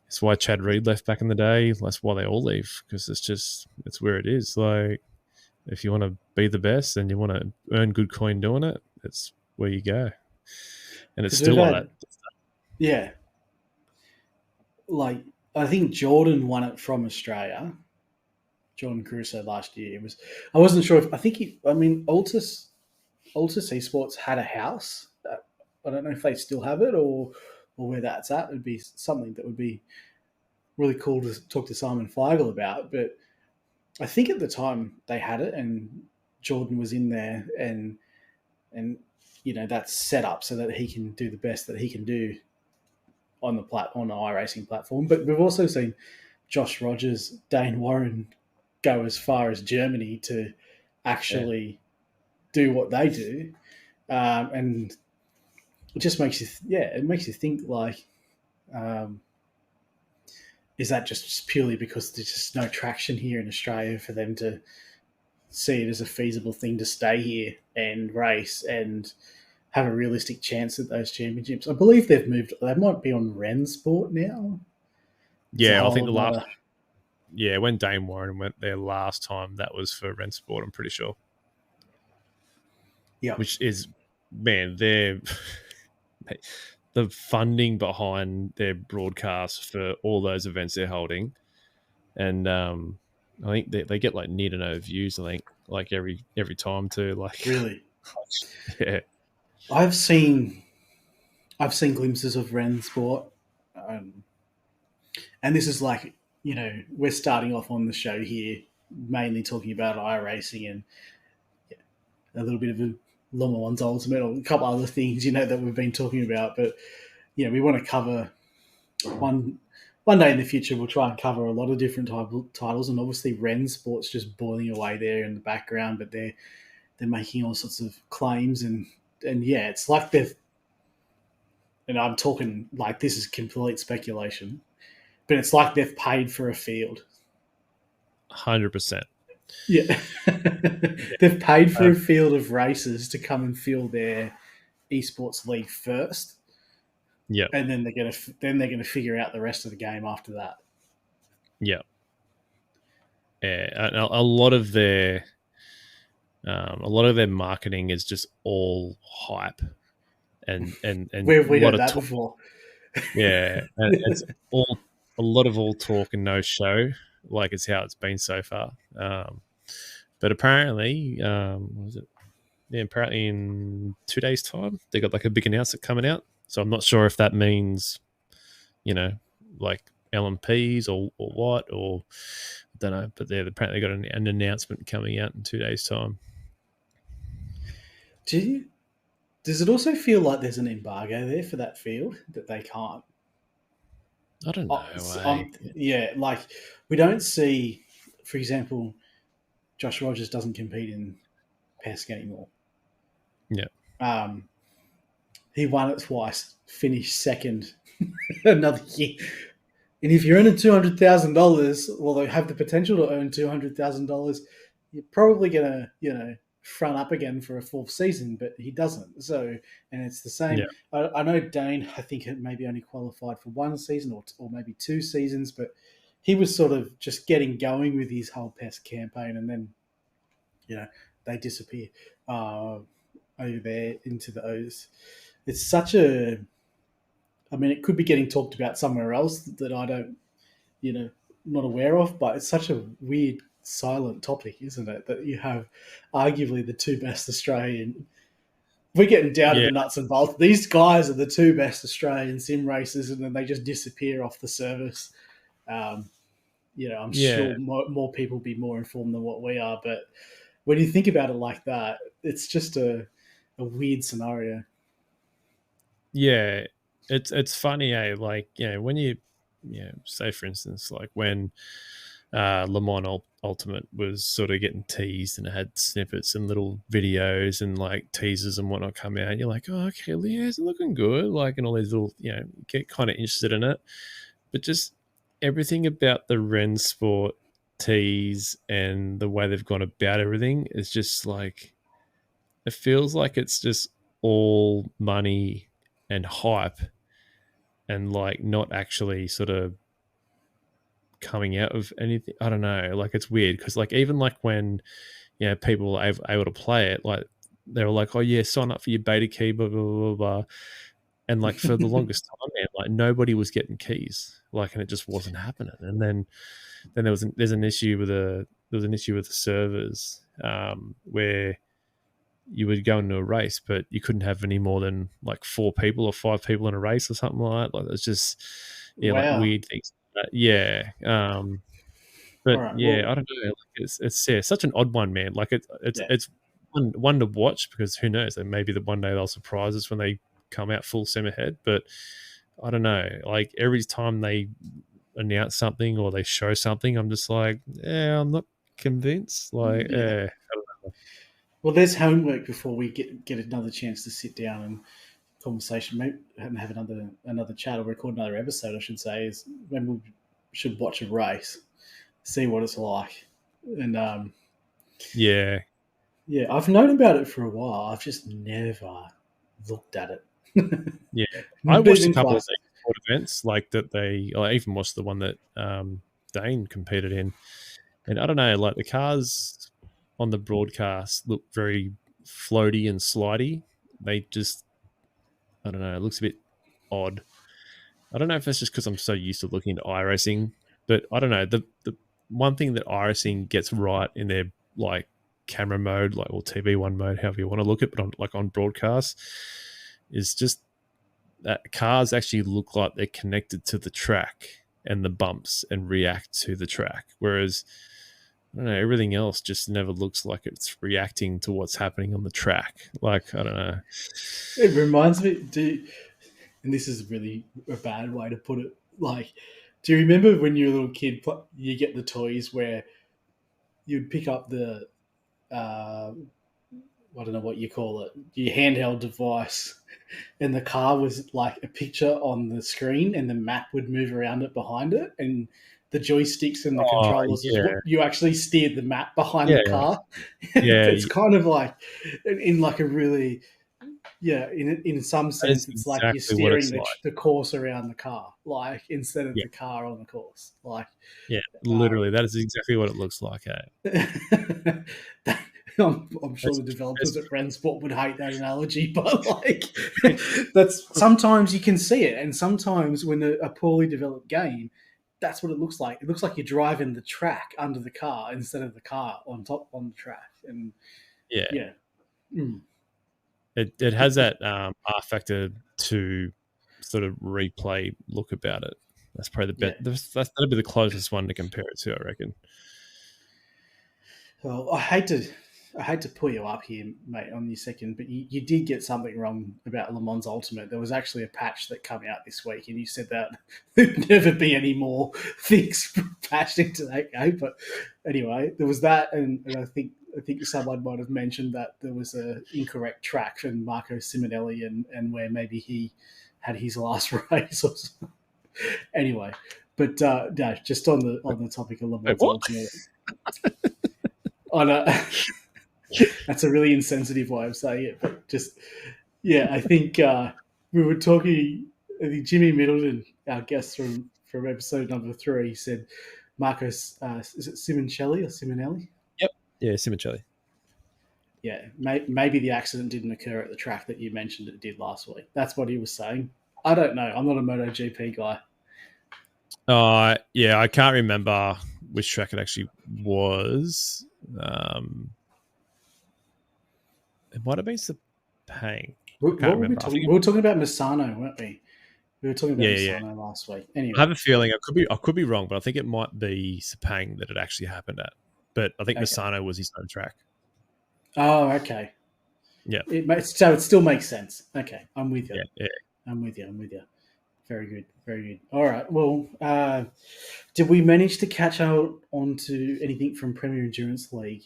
it's why Chad Reed left back in the day. That's why they all leave, because it's where it is. Like, if you want to be the best and you want to earn good coin doing it, it's where you go. And it's still like that. Yeah. Like, I think Jordan won it from Australia. Jordan Caruso last year. I wasn't sure if, Altus Esports had a house. I don't know if they still have it or where that's at. It'd be something that would be really cool to talk to Simon Feigl about. But I think at the time they had it, and Jordan was in there, and that's set up so that he can do the best that he can do on the iRacing platform. But we've also seen Josh Rogers, Dane Warren go as far as Germany to actually do what they do, and it just makes you think, like, is that just purely because there's just no traction here in Australia for them to see it as a feasible thing to stay here and race and have a realistic chance at those championships? I believe they've moved. They might be on Rensport now. Yeah, I think when Dane Warren went there last time, that was for Rensport, I'm pretty sure. Yeah. Which is, man, the funding behind their broadcast for all those events they're holding, and I think they get like near to no views, I think, like every time too. Like, really? Yeah. I've seen glimpses of Ren sport, um, and this is like, we're starting off on the show here mainly talking about iRacing and a little bit of a Le Mans Ultimate or a couple other things, that we've been talking about. But we want to cover one day in the future. We'll try and cover a lot of different titles, and obviously Ren Sport's just boiling away there in the background, but they're making all sorts of claims and yeah, it's like they've. And I'm talking like this is complete speculation, but it's like they've paid for a field. 100%. Yeah. They've paid for a field of races to come and fill their esports league first. Yeah. And then they're gonna figure out the rest of the game after that. Yeah. Yeah. A lot of their marketing is just all hype and We a lot heard of that talk. before. Yeah, and it's all a lot of all talk and no show. Like it's how it's been so far. But apparently, what was it? Yeah, apparently in 2 days' time, they got like a big announcement coming out. So I'm not sure if that means, like LMPs or what, or I don't know. But they're apparently got an announcement coming out in 2 days' time. Does it also feel like there's an embargo there for that field that they can't? I don't know. Yeah, like we don't see, for example, Josh Rogers doesn't compete in PESC anymore. Yeah. He won it twice, finished second another year. And if you're earning $200,000, well, they have the potential to earn $200,000. You're probably gonna, front up again for a fourth season, but he doesn't. So, and it's the same. Yeah. I know Dane. I think it maybe only qualified for one season or maybe 2 seasons, but he was sort of just getting going with his whole PESC campaign, and then, they disappear over there into the O's. It's such a. I mean, it could be getting talked about somewhere else that I don't, not aware of, but it's such a weird, silent topic, isn't it? That you have arguably the 2 best Australian. We're getting down to the nuts and bolts. These guys are the 2 best Australian sim racers, and then they just disappear off the service. I'm sure more people will be more informed than what we are, but when you think about it like that, it's just a weird scenario. Yeah, it's funny, like when you say for instance like when Le Mans Ultimate was sort of getting teased and it had snippets and little videos and like teasers and whatnot come out, you're like, oh, okay, yeah, it's looking good, like, and all these little, get kind of interested in it. But just everything about the Ren Sport tease and the way they've gone about everything is just like, it feels like it's just all money and hype and like not actually sort of coming out of anything. I don't know, like it's weird because like even like when people are able to play it, like they were like, oh yeah, sign up for your beta key, blah blah blah blah. And like for the longest time, man, like nobody was getting keys, like, and it just wasn't happening. And then there's an issue with the servers, where you would go into a race, but you couldn't have any more than like 4 people or 5 people in a race or something like that. Like it's just Wow. like weird things. Yeah. But right, yeah, I don't know. Like it's such an odd one, man. Like it's one to watch because who knows? And maybe that one day they'll surprise us when they come out full sim ahead. But I don't know. Like every time they announce something or they show something, I'm just like, yeah, I'm not convinced. Like, I don't know. Well, there's homework before we get another chance to sit down and conversation and have another chat or record another episode, I should say, is when we should watch a race, see what it's like. And yeah, I've known about it for a while. I've just never looked at it. Yeah, I watched a couple of sport events like that. I even watched the one that Dane competed in, and I don't know, like the cars on the broadcast look very floaty and slidey. They just, I don't know, it looks a bit odd. I don't know if it's just because I'm so used to looking at iRacing, but I don't know. The one thing that iRacing gets right in their like camera mode, like, or TV1 mode, however you want to look at it, but on broadcast, is just that cars actually look like they're connected to the track and the bumps and react to the track. Whereas, I don't know, everything else just never looks like it's reacting to what's happening on the track. Like, I don't know. It reminds me, and this is really a bad way to put it, like, do you remember when you were a little kid, you get the toys where you'd pick up the, I don't know what you call it, your handheld device, and the car was like a picture on the screen, and the map would move around it behind it, and the joysticks and the controllers, you actually steered the map behind the car. It's kind of like in like a really, in some sense, it's exactly like you're steering the course around the car, like instead of the car on the course. Like, literally, that is exactly what it looks like. I'm sure the developers at Rensport would hate that analogy, but like, that's sometimes you can see it, and sometimes when a poorly developed game, that's what it looks like. It looks like you're driving the track under the car instead of the car on top on the track, and it has that R Factor 2 sort of replay look about it. That's probably the best. That'll be the closest one to compare it to, I reckon. Well, I hate to pull you up here, mate, on your second, but you did get something wrong about Le Mans Ultimate. There was actually a patch that came out this week, and you said that there'd never be any more things patched into that game. But anyway, there was that, and I think someone might have mentioned that there was an incorrect track for Marco Simonelli, and where maybe he had his last race or something. Anyway, but no, just on the topic of Le Mans Ultimate. That's a really insensitive way of saying it, but just, I think we were talking, I think Jimmy Middleton, our guest from episode number 3, said Marcos, is it Simoncelli or Simonelli? Yep. Yeah, Simoncelli. Yeah, maybe the accident didn't occur at the track that you mentioned it did last week. That's what he was saying. I don't know. I'm not a MotoGP guy. Yeah, I can't remember which track it actually was. It might have been Sepang. What were we talking? We were talking about Misano, weren't we? We were talking about Misano last week. Anyway, I have a feeling I could be wrong, but I think it might be Sepang that it actually happened at. But I think Misano was his own track. Oh, okay. Yeah. So it still makes sense. Okay, I'm with you. Yeah. I'm with you. Very good. Very good. All right. Well, did we manage to catch up onto anything from Premier Endurance League,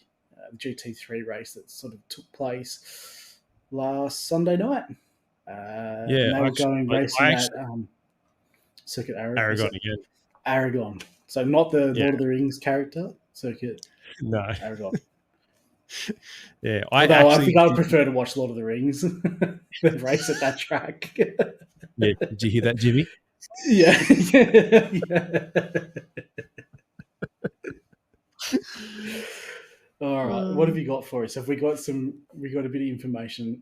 the GT3 race that sort of took place last Sunday night? They were going racing at Circuit Aragon again. Aragon. So not the Lord of the Rings character, Circuit Aragon. Yeah, I think I would prefer to watch Lord of the Rings than race at that track. Yeah, did you hear that, Jimmy? Yeah. All right, what have you got for us? Have we got a bit of information?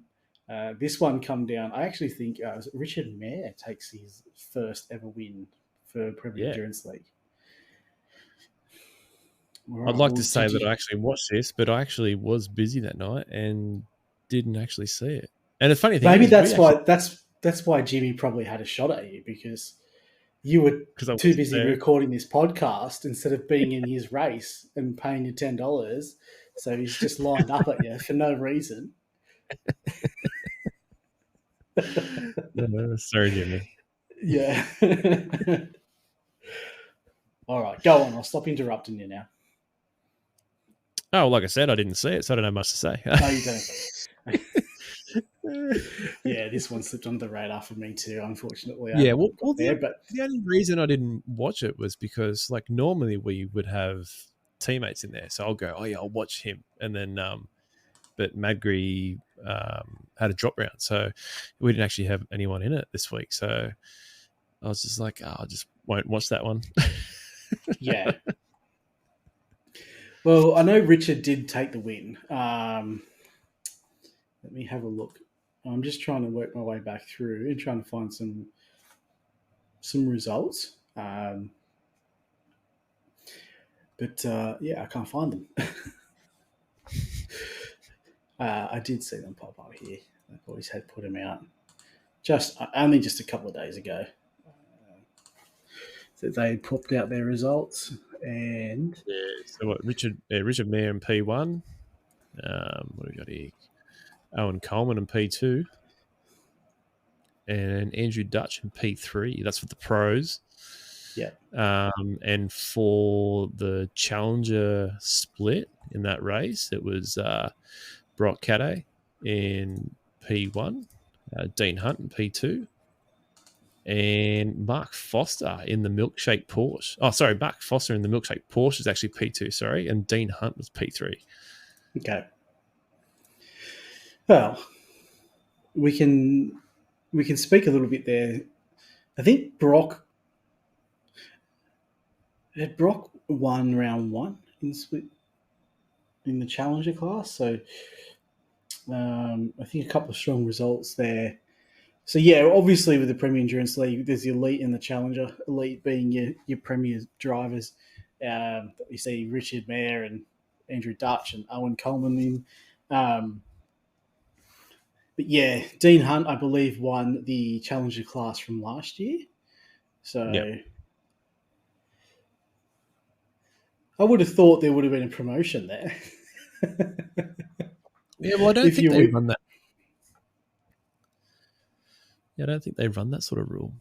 This one come down. I actually think Richard Mayer takes his first ever win for Premier Endurance League. Right, I'd like to say that I actually watched this, but I actually was busy that night and didn't actually see it. And the funny thing maybe that's why Jimmy probably had a shot at you, because you were too busy recording this podcast instead of being in his race and paying you $10. So he's just lined up at you for no reason. Sorry, Jimmy. Yeah. All right, go on. I'll stop interrupting you now. Oh, like I said, I didn't see it, so I don't know much to say. No, you don't. Yeah, this one slipped under the radar for me too, unfortunately. The only reason I didn't watch it was because, like, normally we would have teammates in there, so I'll go, I'll watch him, and then but Madgri had a drop round, so we didn't actually have anyone in it this week, so I was just like, I just won't watch that one. Yeah. Well, I know Richard did take the win. Let me have a look. I'm just trying to work my way back through and trying to find some results. But I can't find them. I did see them pop up here. The boys had put them out just a couple of days ago. So they popped out their results, and Yeah. So what? Richard Mayer in P1. What do we got here? Owen Coleman in P2, and Andrew Dutch in P3. That's for the pros. yeah, And for the challenger split in that race, it was Brock Cadday in P1, Dean Hunt in P2, and Mark Foster in the Milkshake Porsche. Oh, sorry, Mark Foster in the Milkshake Porsche is actually P2, sorry, and Dean Hunt was P3. okay. Well, we can speak a little bit there. I think Brock won round one in split in the challenger class, so I think a couple of strong results there. So yeah, obviously with the Premier Endurance League, there's the elite and the challenger. Elite being your Premier drivers. You see Richard Mayer and Andrew Dutch and Owen Coleman in. But yeah, Dean Hunt, I believe, won the challenger class from last year. So Yep. I would have thought there would have been a promotion there. Yeah, well, I don't think they run that. Yeah, I don't think they run that sort of rule.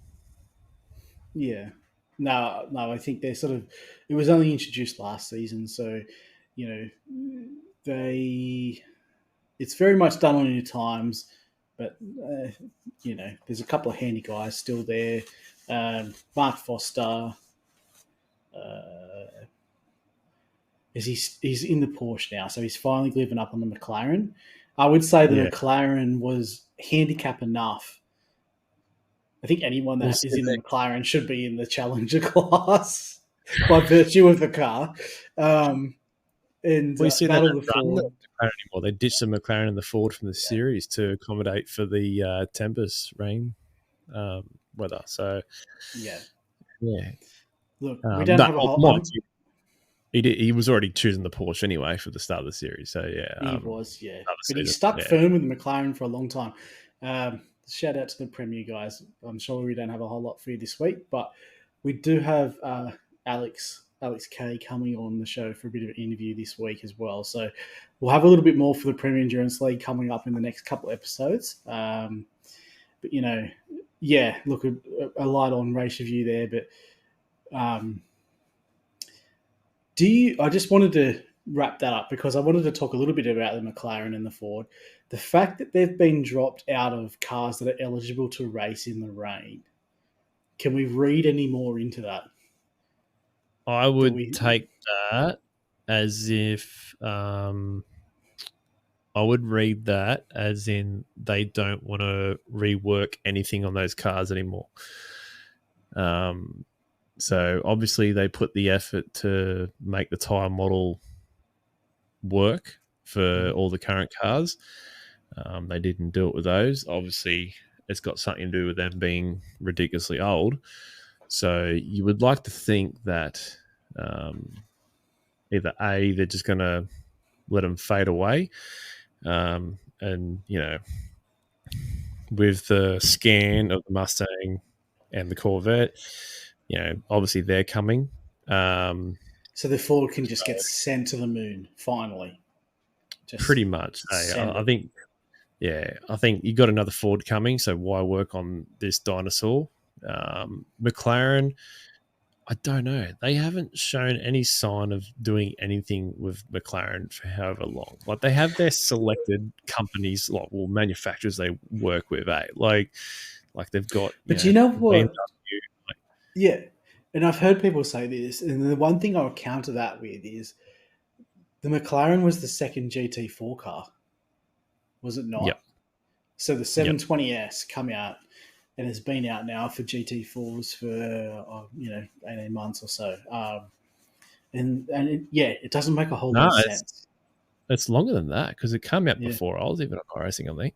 Yeah. No, I think they're sort of. It was only introduced last season, so it's very much done on your times, but there's a couple of handy guys still there. Mark Foster, he's in the Porsche now, so he's finally living up on the McLaren. I would say the McLaren was handicap enough. I think anyone that is in the McLaren should be in the Challenger class by virtue of the car. And we see Battle that of the Ford anymore. They ditched the McLaren and the Ford from the series to accommodate for the Tempest rain weather. So yeah. Look, we don't have a whole. He was already choosing the Porsche anyway for the start of the series. So he was, yeah. But he stuck firm with the McLaren for a long time. Shout out to the Premier guys. I'm sure we don't have a whole lot for you this week, but we do have Alex Kay coming on the show for a bit of an interview this week as well. So we'll have a little bit more for the Premier Endurance League coming up in the next couple of episodes. But look, a light on race review there. But I just wanted to wrap that up because I wanted to talk a little bit about the McLaren and the Ford. The fact that they've been dropped out of cars that are eligible to race in the rain. Can we read any more into that? I would take that as if I would read that as in they don't want to rework anything on those cars anymore. So obviously they put the effort to make the tyre model work for all the current cars. They didn't do it with those. Obviously, it's got something to do with them being ridiculously old. So you would like to think that either A, they're just going to let them fade away. And, with the scan of the Mustang and the Corvette, obviously they're coming. So the Ford can just get sent to the moon, finally. Pretty much. I think you got another Ford coming, so why work on this dinosaur? McLaren, I don't know. They haven't shown any sign of doing anything with McLaren for however long. Like they have their selected companies, manufacturers they work with, Like they've got. But you know what? Yeah, and I've heard people say this, and the one thing I would counter that with is the McLaren was the second GT4 car, was it not? Yep. So the 720S come out and has been out now for GT4s for 18 months or so, it doesn't make a whole lot of sense. It's longer than that because it came out before I was even on racing, I think.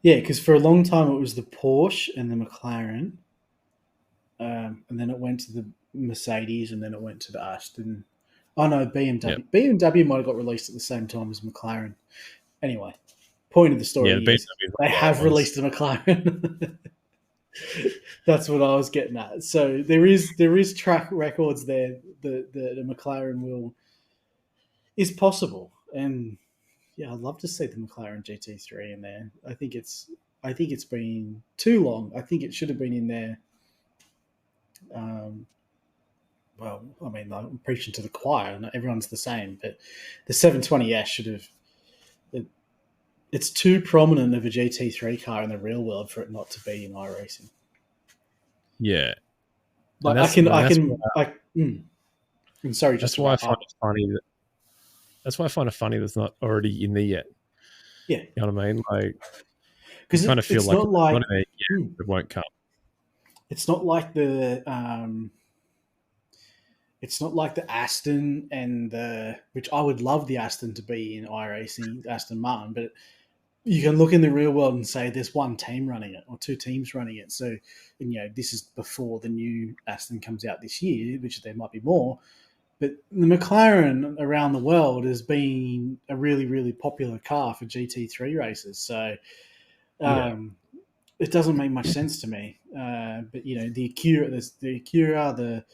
Yeah, because for a long time it was the Porsche and the McLaren, and then it went to the Mercedes, and then it went to the Aston Oh no, BMW. Yep. BMW might have got released at the same time as McLaren. Anyway, point of the story Yeah, the BMW is is they one of the have other ones. released a McLaren. That's what I was getting at. So there is track records there that the McLaren is possible, and yeah, I'd love to see the McLaren GT3 in there. I think it's been too long. I think it should have been in there. Well, I mean, I'm preaching to the choir. Not everyone's the same, but the 720S should have. It's too prominent of a GT3 car in the real world for it not to be in iRacing. Yeah, Like I'm sorry, just that's to why I wrap find up. it funny that's why I find it funny that's not already in there yet. Yeah, you know what I mean? Like, you because kind of feel it's like not it's like not in there yet, it won't come. it's not like the it's not like the Aston and the, which I would love the Aston to be in iRacing, Aston Martin, but you can look in the real world and say there's one team running it or two teams running it. So, and, this is before the new Aston comes out this year, which there might be more. But the McLaren around the world has been a really, really popular car for GT3 races. So Yeah, it doesn't make much sense to me. But the Acura,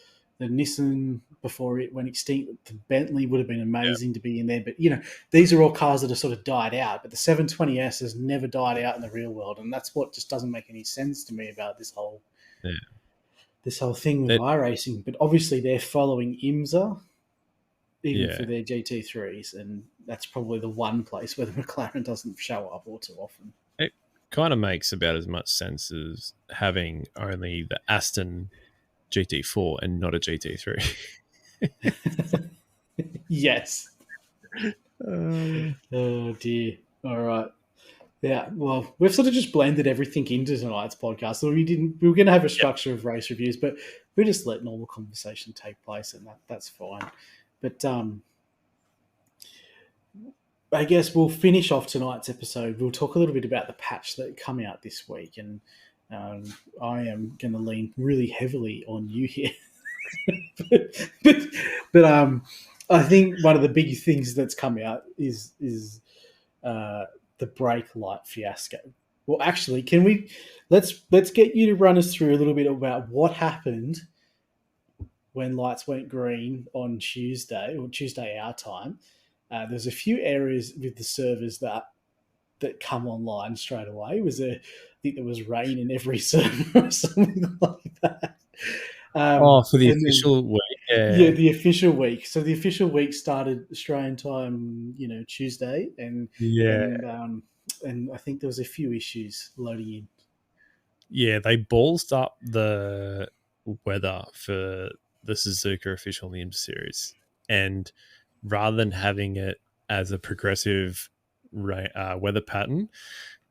the Nissan before it went extinct, the Bentley would have been yeah, amazing to be in there. But these are all cars that have sort of died out. But the 720S has never died out in the real world, and that's what just doesn't make any sense to me about this whole yeah. thing with It, iRacing. But obviously they're following IMSA even yeah, for their GT3s, and that's probably the one place where the McLaren doesn't show up all too often. it kind of makes about as much sense as having only the Aston GT4 and not a GT3. Yes. Oh dear. All right. Yeah. Well, we've sort of just blended everything into tonight's podcast. So we were going to have a Yep. structure of race reviews, but we just let normal conversation take place, and that's fine. But I guess we'll finish off tonight's episode. We'll talk a little bit about the patch that come out this week, and I am going to lean really heavily on you here. but I think one of the big things that's come out is the brake light fiasco. Well, actually, let's get you to run us through a little bit about what happened when lights went green on Tuesday our time. There's a few areas with the servers that come online straight away. I think there was rain in every server or something like that. For the official week. Yeah, the official week. So the official week started Australian time, Tuesday, and I think there was a few issues loading in. Yeah, they ballsed up the weather for the Suzuka official IMSA series, and rather than having it as a progressive weather pattern,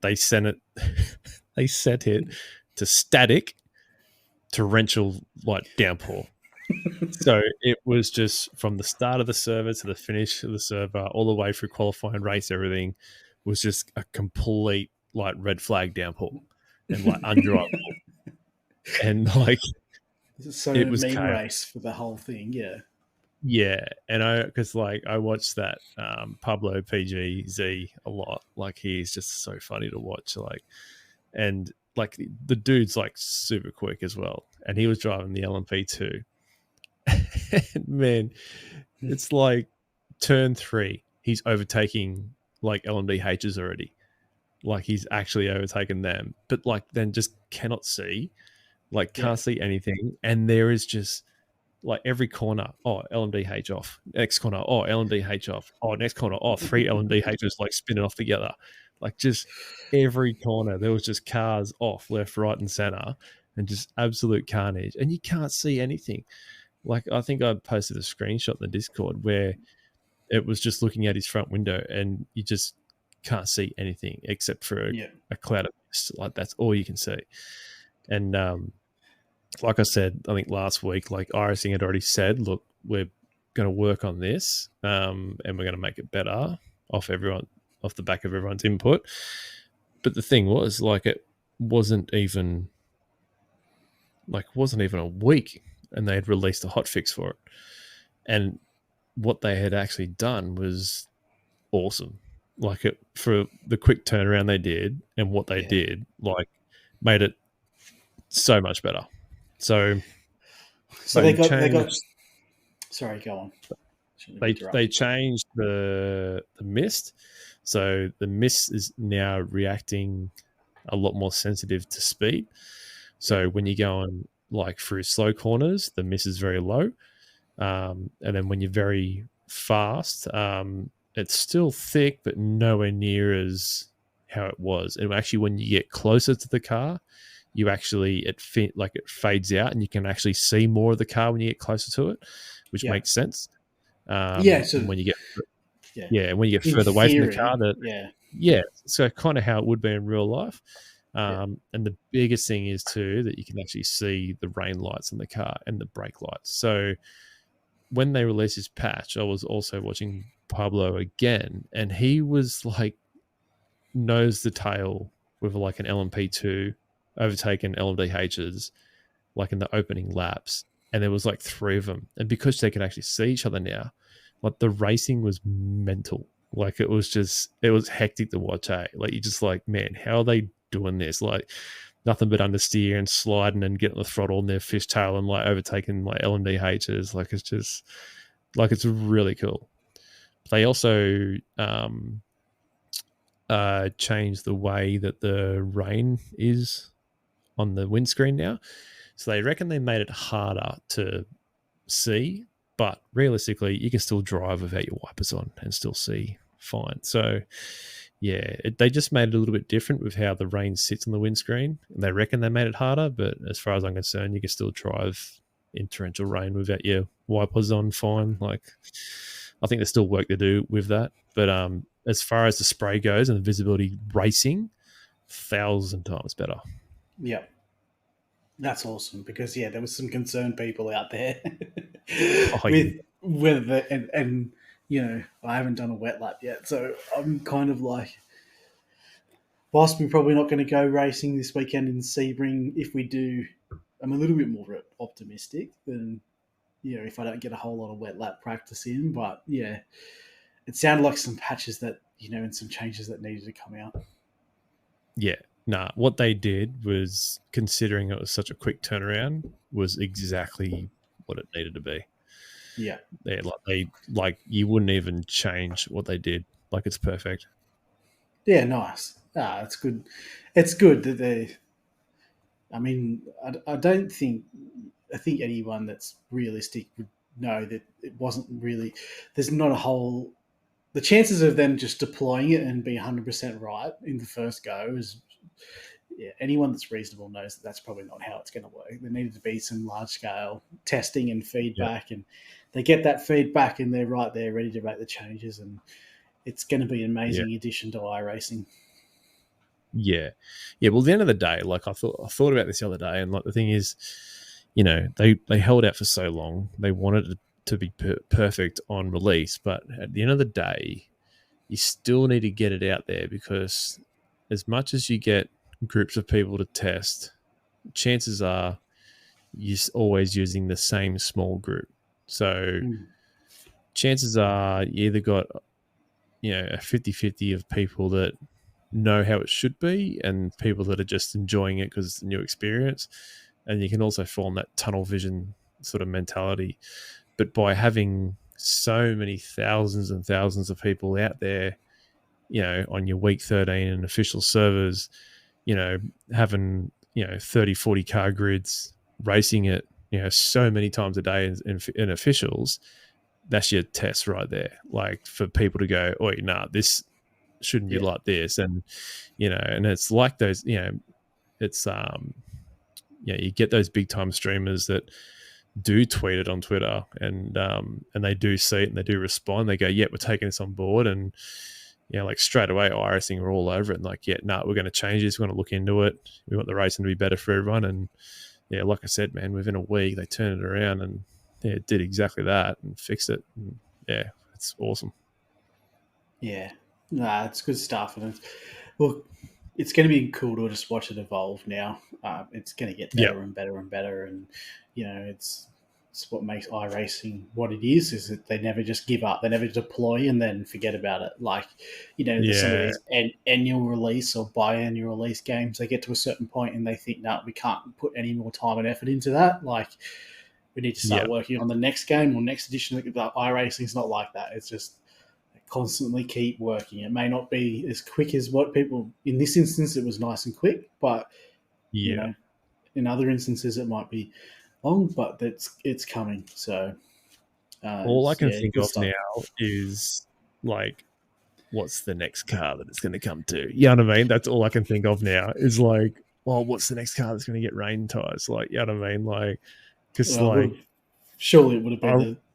they set it to static torrential downpour. So it was just from the start of the server to the finish of the server, all the way through qualifying race, everything was just a complete red flag downpour and undrivable. And so it was meme chaos. race for the whole thing, yeah. Yeah, and I watched that Pablo PGZ a lot. He's just so funny to watch. And the dude's super quick as well, and he was driving the LMP2. And man, it's turn 3, he's overtaking LMDHs already. He's actually overtaken them, but then just cannot see, can't see anything, and there is just every corner, LMDH off, next corner, LMDH off, next corner, 3 LMDHs spinning off together. Just every corner there was just cars off left, right, and center, and just absolute carnage, and you can't see anything. I think I posted a screenshot in the Discord where it was just looking at his front window and you just can't see anything except for a cloud of mist. That's all you can see. And like I said, I think last week, iRacing had already said, look, we're going to work on this and we're going to make it better off the back of everyone's input. But the thing was, it wasn't even a week and they had released a hotfix for it. And what they had actually done was awesome. Like for the quick turnaround they did and what they did, like made it so much better. So they got changed. Sorry, go on. They changed the mist, so the mist is now reacting a lot more sensitive to speed. So when you're going like through slow corners, the mist is very low, and then when you're very fast, it's still thick, but nowhere near as how it was. And actually, when you get closer to the car, you actually it fades out, and you can actually see more of the car when you get closer to it, which makes sense. So when you get further away from the car, so kind of how it would be in real life. And the biggest thing is too that you can actually see the rain lights on the car and the brake lights. So when they released this patch, I was also watching Pablo again, and he was like nose to tail with like an LMP2 overtaking LMDHs like in the opening laps, and there was like 3 of them, and because they could actually see each other now, like the racing was mental. Like it was hectic to watch. Like you just like, man, how are they doing this? Like nothing but understeer and sliding and getting the throttle in their fishtail and like overtaking like LMDHs. Like it's just like it's really cool. They also changed the way that the rain is on the windscreen now. So they reckon they made it harder to see, but realistically, you can still drive without your wipers on and still see fine. So, they just made it a little bit different with how the rain sits on the windscreen. And they reckon they made it harder, but as far as I'm concerned, you can still drive in torrential rain without your wipers on fine. Like, I think there's still work to do with that. But as far as the spray goes and the visibility racing, 1,000 times better. Yeah. That's awesome because there was some concerned people out there with whether and I haven't done a wet lap yet, so I'm kind of like, whilst we're probably not going to go racing this weekend in Sebring, if we do, I'm a little bit more optimistic than if I don't get a whole lot of wet lap practice in. But it sounded like some patches that and some changes that needed to come out. Yeah. Nah, what they did was, considering it was such a quick turnaround, was exactly what it needed to be. Yeah. You wouldn't even change what they did. Like it's perfect. Yeah, nice. It's good. It's good that they. I mean, I think anyone that's realistic would know that it wasn't really. There's not a whole. The chances of them just deploying it and be 100% right in the first go is. Yeah, anyone that's reasonable knows that that's probably not how it's going to work. There needed to be some large scale testing and feedback, and they get that feedback and they're right there ready to make the changes, and it's going to be an amazing addition to iRacing. Yeah. Well, at the end of the day, like I thought about this the other day, and like the thing is, they held out for so long. They wanted it to be perfect on release, but at the end of the day, you still need to get it out there, because as much as you get groups of people to test, chances are you're always using the same small group. So chances are you either got a 50-50 of people that know how it should be and people that are just enjoying it because it's a new experience, and you can also form that tunnel vision sort of mentality. But by having so many thousands and thousands of people out there, on your week 13 and official servers, having 30-40 car grids racing it so many times a day in officials, that's your test right there. Like for people to go, oh, this shouldn't be like this. And and it's like those, it's you get those big time streamers that do tweet it on Twitter, and they do see it and they do respond. They go, we're taking this on board, and like straight away iRacing are all over it, and like, we're going to change this, we're going to look into it, we want the racing to be better for everyone. And like I said, man, within a week they turned it around and it did exactly that and fixed it. And it's awesome. It's good stuff. And it's going to be cool to just watch it evolve now. It's going to get better and better and better, and it's that's what makes iRacing what it is that they never just give up. They never deploy and then forget about it. Like, some of these annual release or biannual release games, they get to a certain point and they think, no, we can't put any more time and effort into that. Like, we need to start working on the next game or next edition. iRacing is not like that. It's just constantly keep working. It may not be as quick as what people, in this instance, it was nice and quick, but, in other instances, it might be long, but it's coming. So all I can think of stuff. now is like, what's the next car that it's going to come to? You know what I mean? That's all I can think of now is like, well, what's the next car that's going to get rain tires? Like, you know what I mean? Like, because surely it would have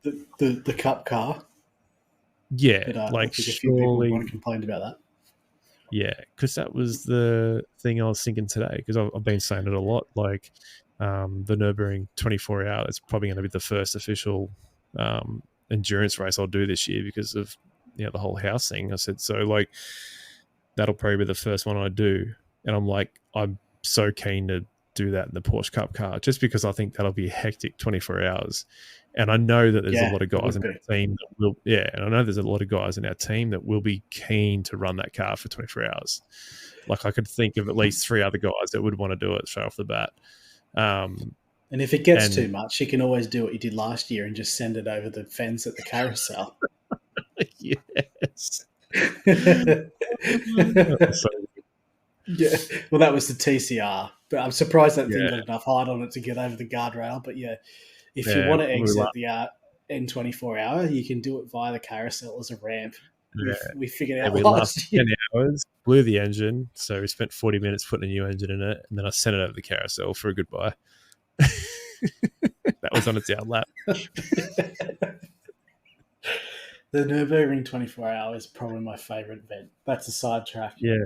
been the Cup car. Yeah, but, like I think a few people surely, want to complain about that. yeah, because that was the thing I was thinking today. Because I've been saying it a lot. Like, the Nürburgring 24 hour is probably going to be the first official endurance race I'll do this year because of the whole house thing. I said so. Like, that'll probably be the first one I do, and I'm so keen to do that in the Porsche Cup car just because I think that'll be a hectic 24 hours. And I know that there's a lot of guys in our team that will, and I know there's a lot of guys in our team that will be keen to run that car for 24 hours. Like, I could think of at least 3 other guys that would want to do it straight off the bat. And if it gets too much, you can always do what you did last year and just send it over the fence at the carousel. Yes. Yeah, well, that was the TCR, but I'm surprised that thing got enough height on it to get over the guardrail. But if you want to exit the N24 hour, you can do it via the carousel as a ramp. We figured out last year. 10 hours, blew the engine, so we spent 40 minutes putting a new engine in it, and then I sent it over the carousel for a goodbye. That was on its out lap. The Nürburgring 24 hour is probably my favourite event. That's a sidetrack. Yeah.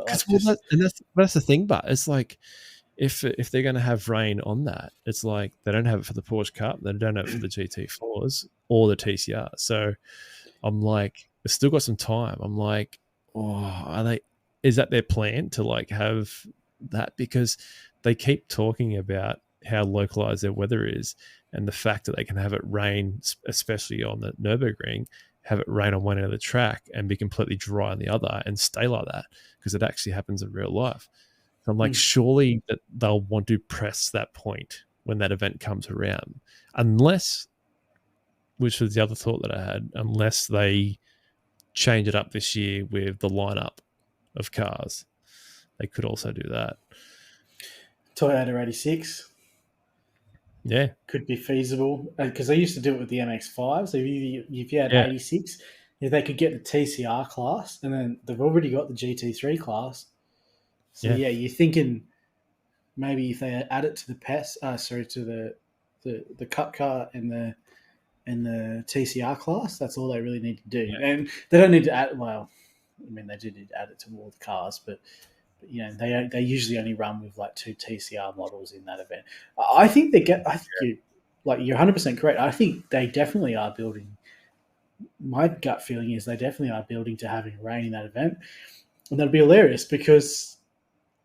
That's the thing, but it's like, if they're going to have rain on that, it's like they don't have it for the Porsche Cup, they don't have it for the GT4s or the TCR. So I'm like, they've still got some time. I'm like, is that their plan to like have that? Because they keep talking about how localized their weather is, and the fact that they can have it rain, especially on the Nürburgring, have it rain on one end of the track and be completely dry on the other and stay like that, because it actually happens in real life. So I'm like, surely that they'll want to press that point when that event comes around, unless, which was the other thought that I had, unless they change it up this year with the lineup of cars. They could also do that. Toyota 86. Yeah. Could be feasible, because they used to do it with the MX-5. So if you had 86, they could get the TCR class, and then they've already got the GT3 class. So you're thinking maybe if they add it to the the Cup car and the TCR class, that's all they really need to do. And they don't need to add. Well, I mean, they do need to add it to all the cars, but they usually only run with like 2 TCR models in that event. I think you're 100% correct. I think they definitely are building. My gut feeling is they definitely are building to having rain in that event, and that'd be hilarious because,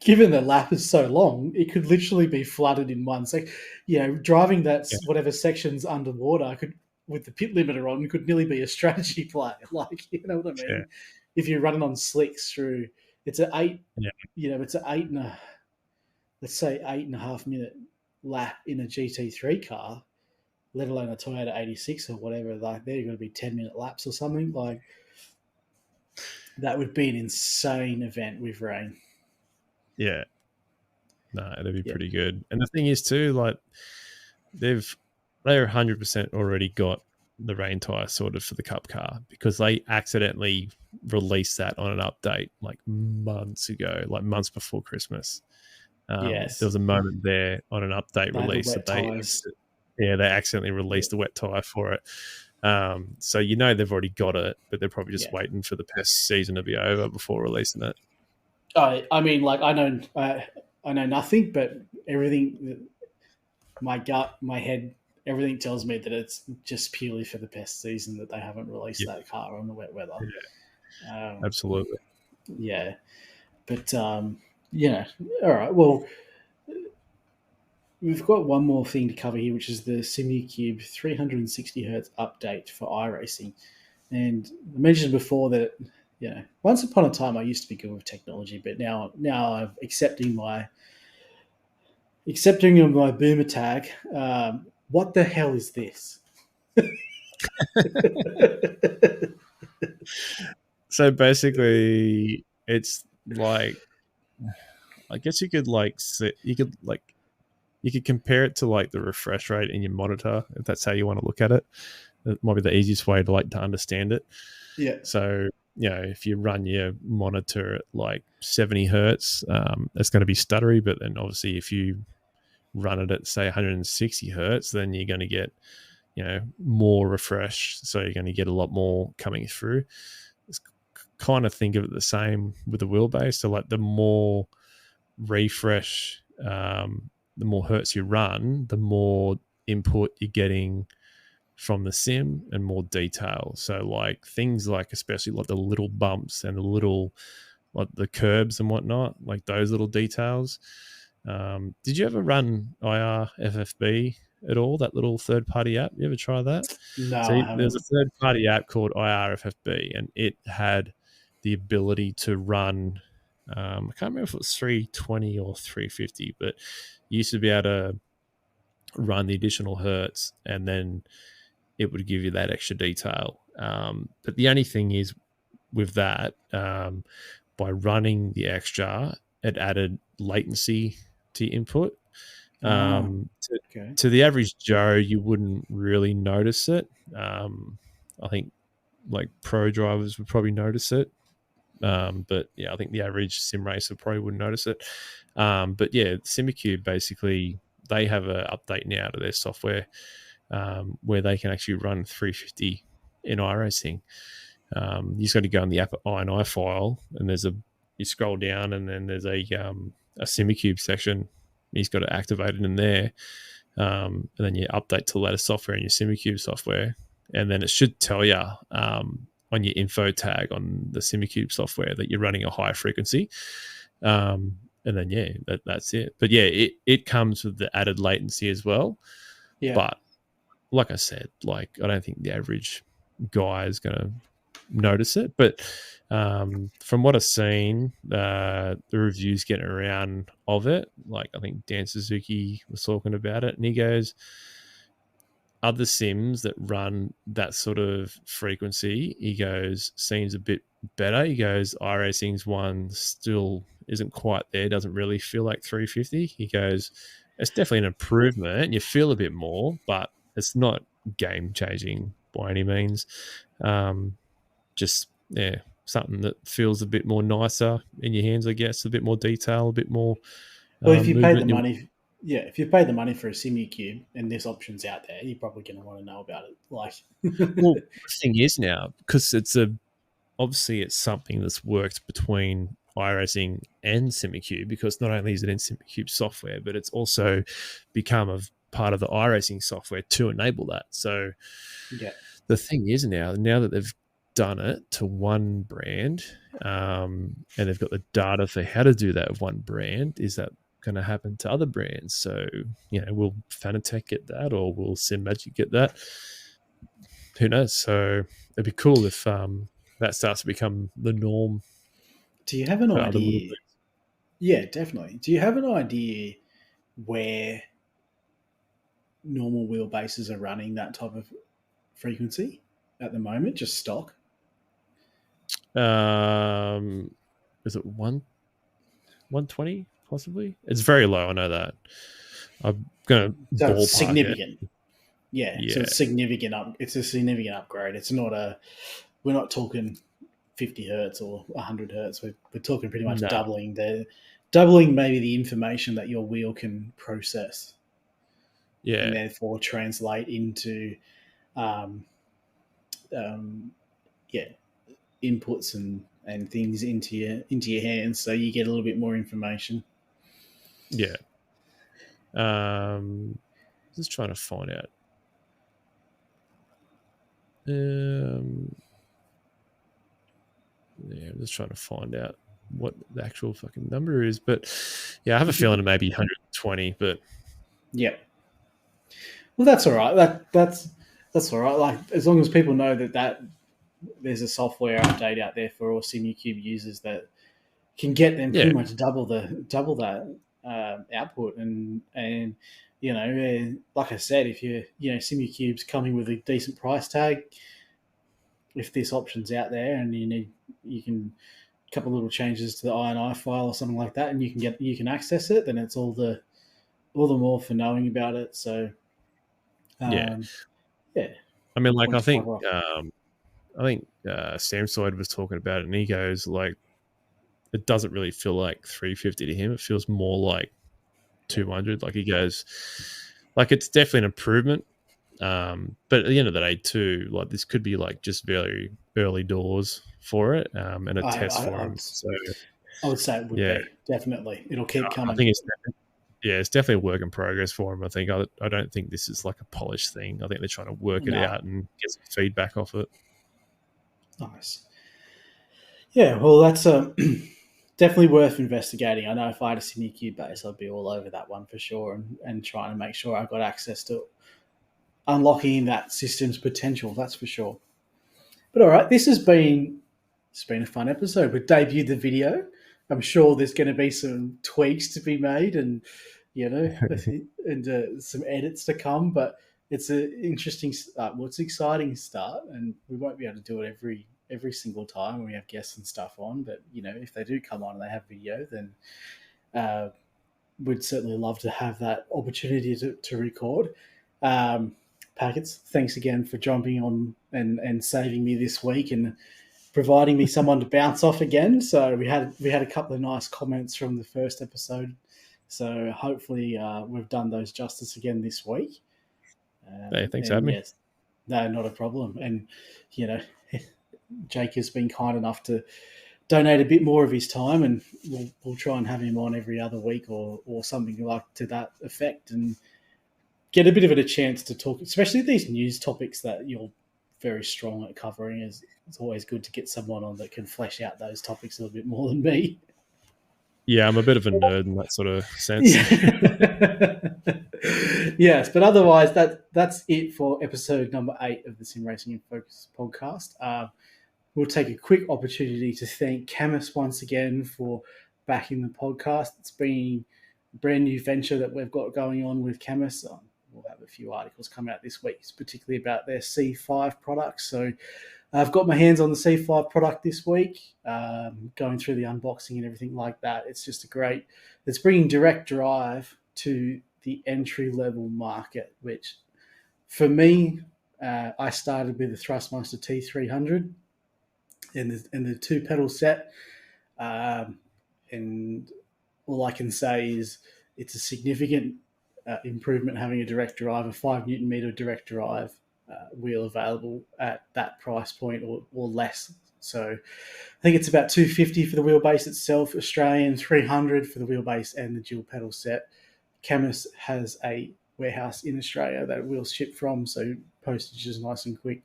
given the lap is so long, it could literally be flooded in 1 second. Driving that whatever section's underwater with the pit limiter on could nearly be a strategy play. Like, you know what I mean? Yeah. If you're running on slicks through, it's an 8. It's an 8.5 minute lap in a GT3 car, let alone a Toyota 86 or whatever. Like, they're going to be 10-minute laps or something. Like, that would be an insane event with rain. Yeah. No, that'd be pretty good. And the thing is too, like, they're 100% already got the rain tire sorted for the Cup car, because they accidentally released that on an update like months ago, like months before Christmas. There was a moment there on an update release that they accidentally released the wet tire for it. So they've already got it, but they're probably just waiting for the pest season to be over before releasing it. I mean, like, I know nothing, but everything, my gut, my head, everything tells me that it's just purely for the pest season that they haven't released that car on the wet weather. Absolutely. Yeah. But, all right. Well, we've got one more thing to cover here, which is the Simucube 360 hertz update for iRacing. And I mentioned before that, once upon a time I used to be good with technology, but now I'm accepting of my boomer tag. What the hell is this? So basically, it's like, I guess you could you could compare it to like the refresh rate in your monitor, if that's how you want to look at it. That might be the easiest way to understand it. Yeah. So, if you run your monitor at like 70 hertz, it's going to be stuttery. But then obviously if you run it at say 160 hertz, then you're going to get, more refresh. So you're going to get a lot more coming through. It's kind of think of it the same with the wheelbase. So like the more refresh, the more hertz you run, the more input you're getting from the sim and more detail. So like things like, especially like the little bumps and the little, like the curbs and whatnot, like those little details. Did you ever run IRFFB at all, that little third-party app? You ever try that? No, So I there's haven't. a third-party app called IRFFB, and it had the ability to run, I can't remember if it was 320 or 350, but you used to be able to run the additional hertz, and then it would give you that extra detail. But the only thing is with that, by running the extra, it added latency to input. Oh, To, okay. to the average Joe, you wouldn't really notice it. I think like pro drivers would probably notice it. But yeah, I think the average sim racer probably wouldn't notice it. But yeah, Simucube basically, they have an update now to their software where they can actually run 350 in iRacing. You just got to go in the app INI file, and you scroll down, and then there's a Simucube section. You've got to activate it in there, and then you update to the latest software in your Simucube software, and then it should tell you on your info tag on the Simucube software that you're running a high frequency. And then that's it. But yeah, it comes with the added latency as well. Yeah. But like I said, like I don't think the average guy is going to notice it. But from what I've seen, the reviews getting around of it, like I think Dan Suzuki was talking about it, and he goes, other sims that run that sort of frequency, he goes, seems a bit better. He goes, iRacing's one still isn't quite there, doesn't really feel like 350. He goes, it's definitely an improvement. You feel a bit more, but it's not game changing by any means. Just, something that feels a bit more nicer in your hands, I guess, a bit more detail, a bit more Well, if you pay the movement. money, if you pay the money for a Simucube and this option's out there, you're probably going to want to know about it. Like, Well, the thing is now, because obviously it's something that's worked between iRacing and Simucube, because not only is it in Simucube software, but it's also become a part of the iRacing software to enable that. So yeah, the thing is now that they've done it to one brand, and they've got the data for how to do that with one brand, is that going to happen to other brands? So, will Fanatec get that, or will SimMagic get that? Who knows? So it'd be cool if that starts to become the norm do you have an for other little idea? Yeah, definitely. Do you have an idea where normal wheelbases are running that type of frequency at the moment? Just stock? bits. Is it 120 possibly? It's very low. I know that. I'm gonna So it's ballpark it. significant. Yeah, so Yeah, it's significant up. It's a significant upgrade. It's not a. We're not talking 50 hertz or 100 hertz. We're talking pretty much no, doubling maybe the information that your wheel can process, and yeah, therefore translate into um, um, yeah, inputs and things into your hands, so you get a little bit more information. yeah. Just trying to find out. Yeah, I'm just trying to find out what the actual fucking number is. But yeah, I have a If you feeling it may be 120, but Yeah. Well, that's all right. That's all right. Like, as long as people know that there's a software update out there for all Simucube users that can get them Yeah, pretty much double that output, and like I said, if Simucube's coming with a decent price tag, if this option's out there and you can a couple of little changes to the INI file or something like that, and you can access it, then it's all the more for knowing about it. So yeah. um, yeah, I mean, like, want I to think cover off. Sam Side was talking about it, and he goes like, it doesn't really feel like 350 to him. It feels more like 200. Like, he goes, like, it's definitely an improvement. But at the end of the day, too, like, this could be like just very early doors for it, and a I, test I, for I, him. would, So I would say it would yeah, be definitely. It'll keep I coming. think it's definitely a work in progress for him. I think I don't think this is like a polished thing. I think they're trying to work it No, out and get some feedback off it. nice. Yeah, well, that's definitely worth investigating. I know if I had a Simucube base, I'd be all over that one for sure, and trying to make sure I've got access to unlocking that system's potential. That's for sure. But all right, it's been a fun episode. We debuted the video. I'm sure there's going to be some tweaks to be made, and some edits to come. But it's an interesting, it's an exciting start, and we won't be able to do it every single time when we have guests and stuff on. But if they do come on and they have video, then uh, we'd certainly love to have that opportunity to record. Packets, thanks again for jumping on and saving me this week and providing me someone to bounce off again. So we had a couple of nice comments from the first episode. So hopefully we've done those justice again this week. Hey, thanks for And having me. yes, no, not a problem. And you know, Jake has been kind enough to donate a bit more of his time, and we'll try and have him on every other week or something like to that effect, and get a bit of a chance to talk, especially these news topics that you're very strong at covering. It's always good to get someone on that can flesh out those topics a little bit more than me. Yeah, I'm a bit of a nerd in that sort of sense. Yeah. Yes, but otherwise that's it for episode number 8 of the Sim Racing in Focus podcast. We'll take a quick opportunity to thank Cammus once again for backing the podcast. It's been a brand new venture that we've got going on with Cammus. We'll have a few articles come out this week, particularly about their C5 products. So I've got my hands on the C5 product this week, going through the unboxing and everything like that. It's just it's bringing direct drive to the entry-level market, which for me, I started with the Thrustmaster T300 in the 2-pedal set. And all I can say is it's a significant improvement having a direct drive, a 5 Newton meter direct drive wheel available at that price point or less. So I think it's about $250 for the wheelbase itself, Australian, $300 for the wheelbase and the dual pedal set. Cammus has a warehouse in Australia that wheels ship from, so postage is nice and quick.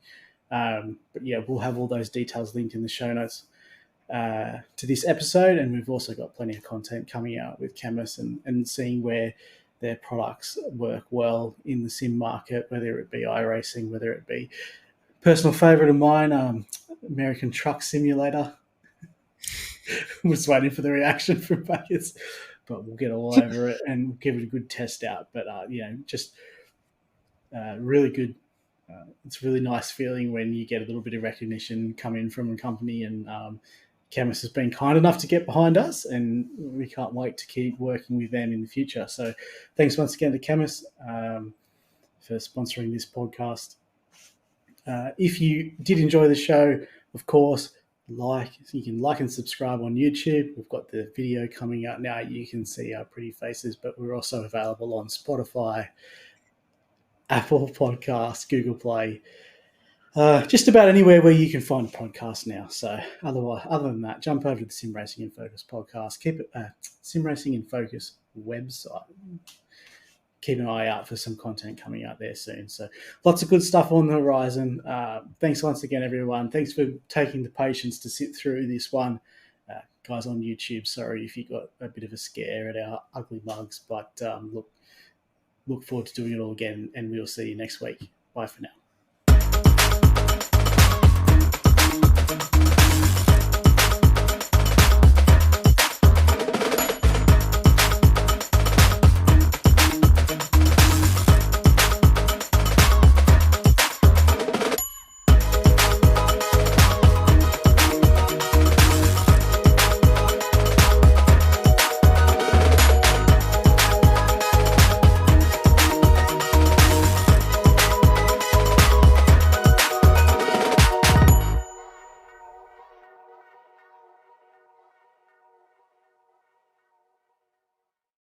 But yeah, we'll have all those details linked in the show notes to this episode, and we've also got plenty of content coming out with Cammus and seeing where their products work well in the sim market, whether it be iRacing, whether it be personal favourite of mine, American Truck Simulator. Was waiting for the reaction from Buckets, but we'll get all over it and give it a good test out. But just really good. It's a really nice feeling when you get a little bit of recognition come in from a company, and Cammus has been kind enough to get behind us, and we can't wait to keep working with them in the future. So thanks once again to Cammus for sponsoring this podcast. If you did enjoy the show, of course, you can like and subscribe on YouTube. We've got the video coming out now. You can see our pretty faces, but we're also available on Spotify, Apple Podcasts, Google Play, just about anywhere where you can find a podcast now. So other than that, jump over to the Sim Racing in Focus podcast. Keep it Sim Racing in Focus website. Keep an eye out for some content coming out there soon. So lots of good stuff on the horizon. Thanks once again, everyone. Thanks for taking the patience to sit through this one. Guys on YouTube, sorry if you got a bit of a scare at our ugly mugs, but look, look forward to doing it all again, and we'll see you next week. Bye for now.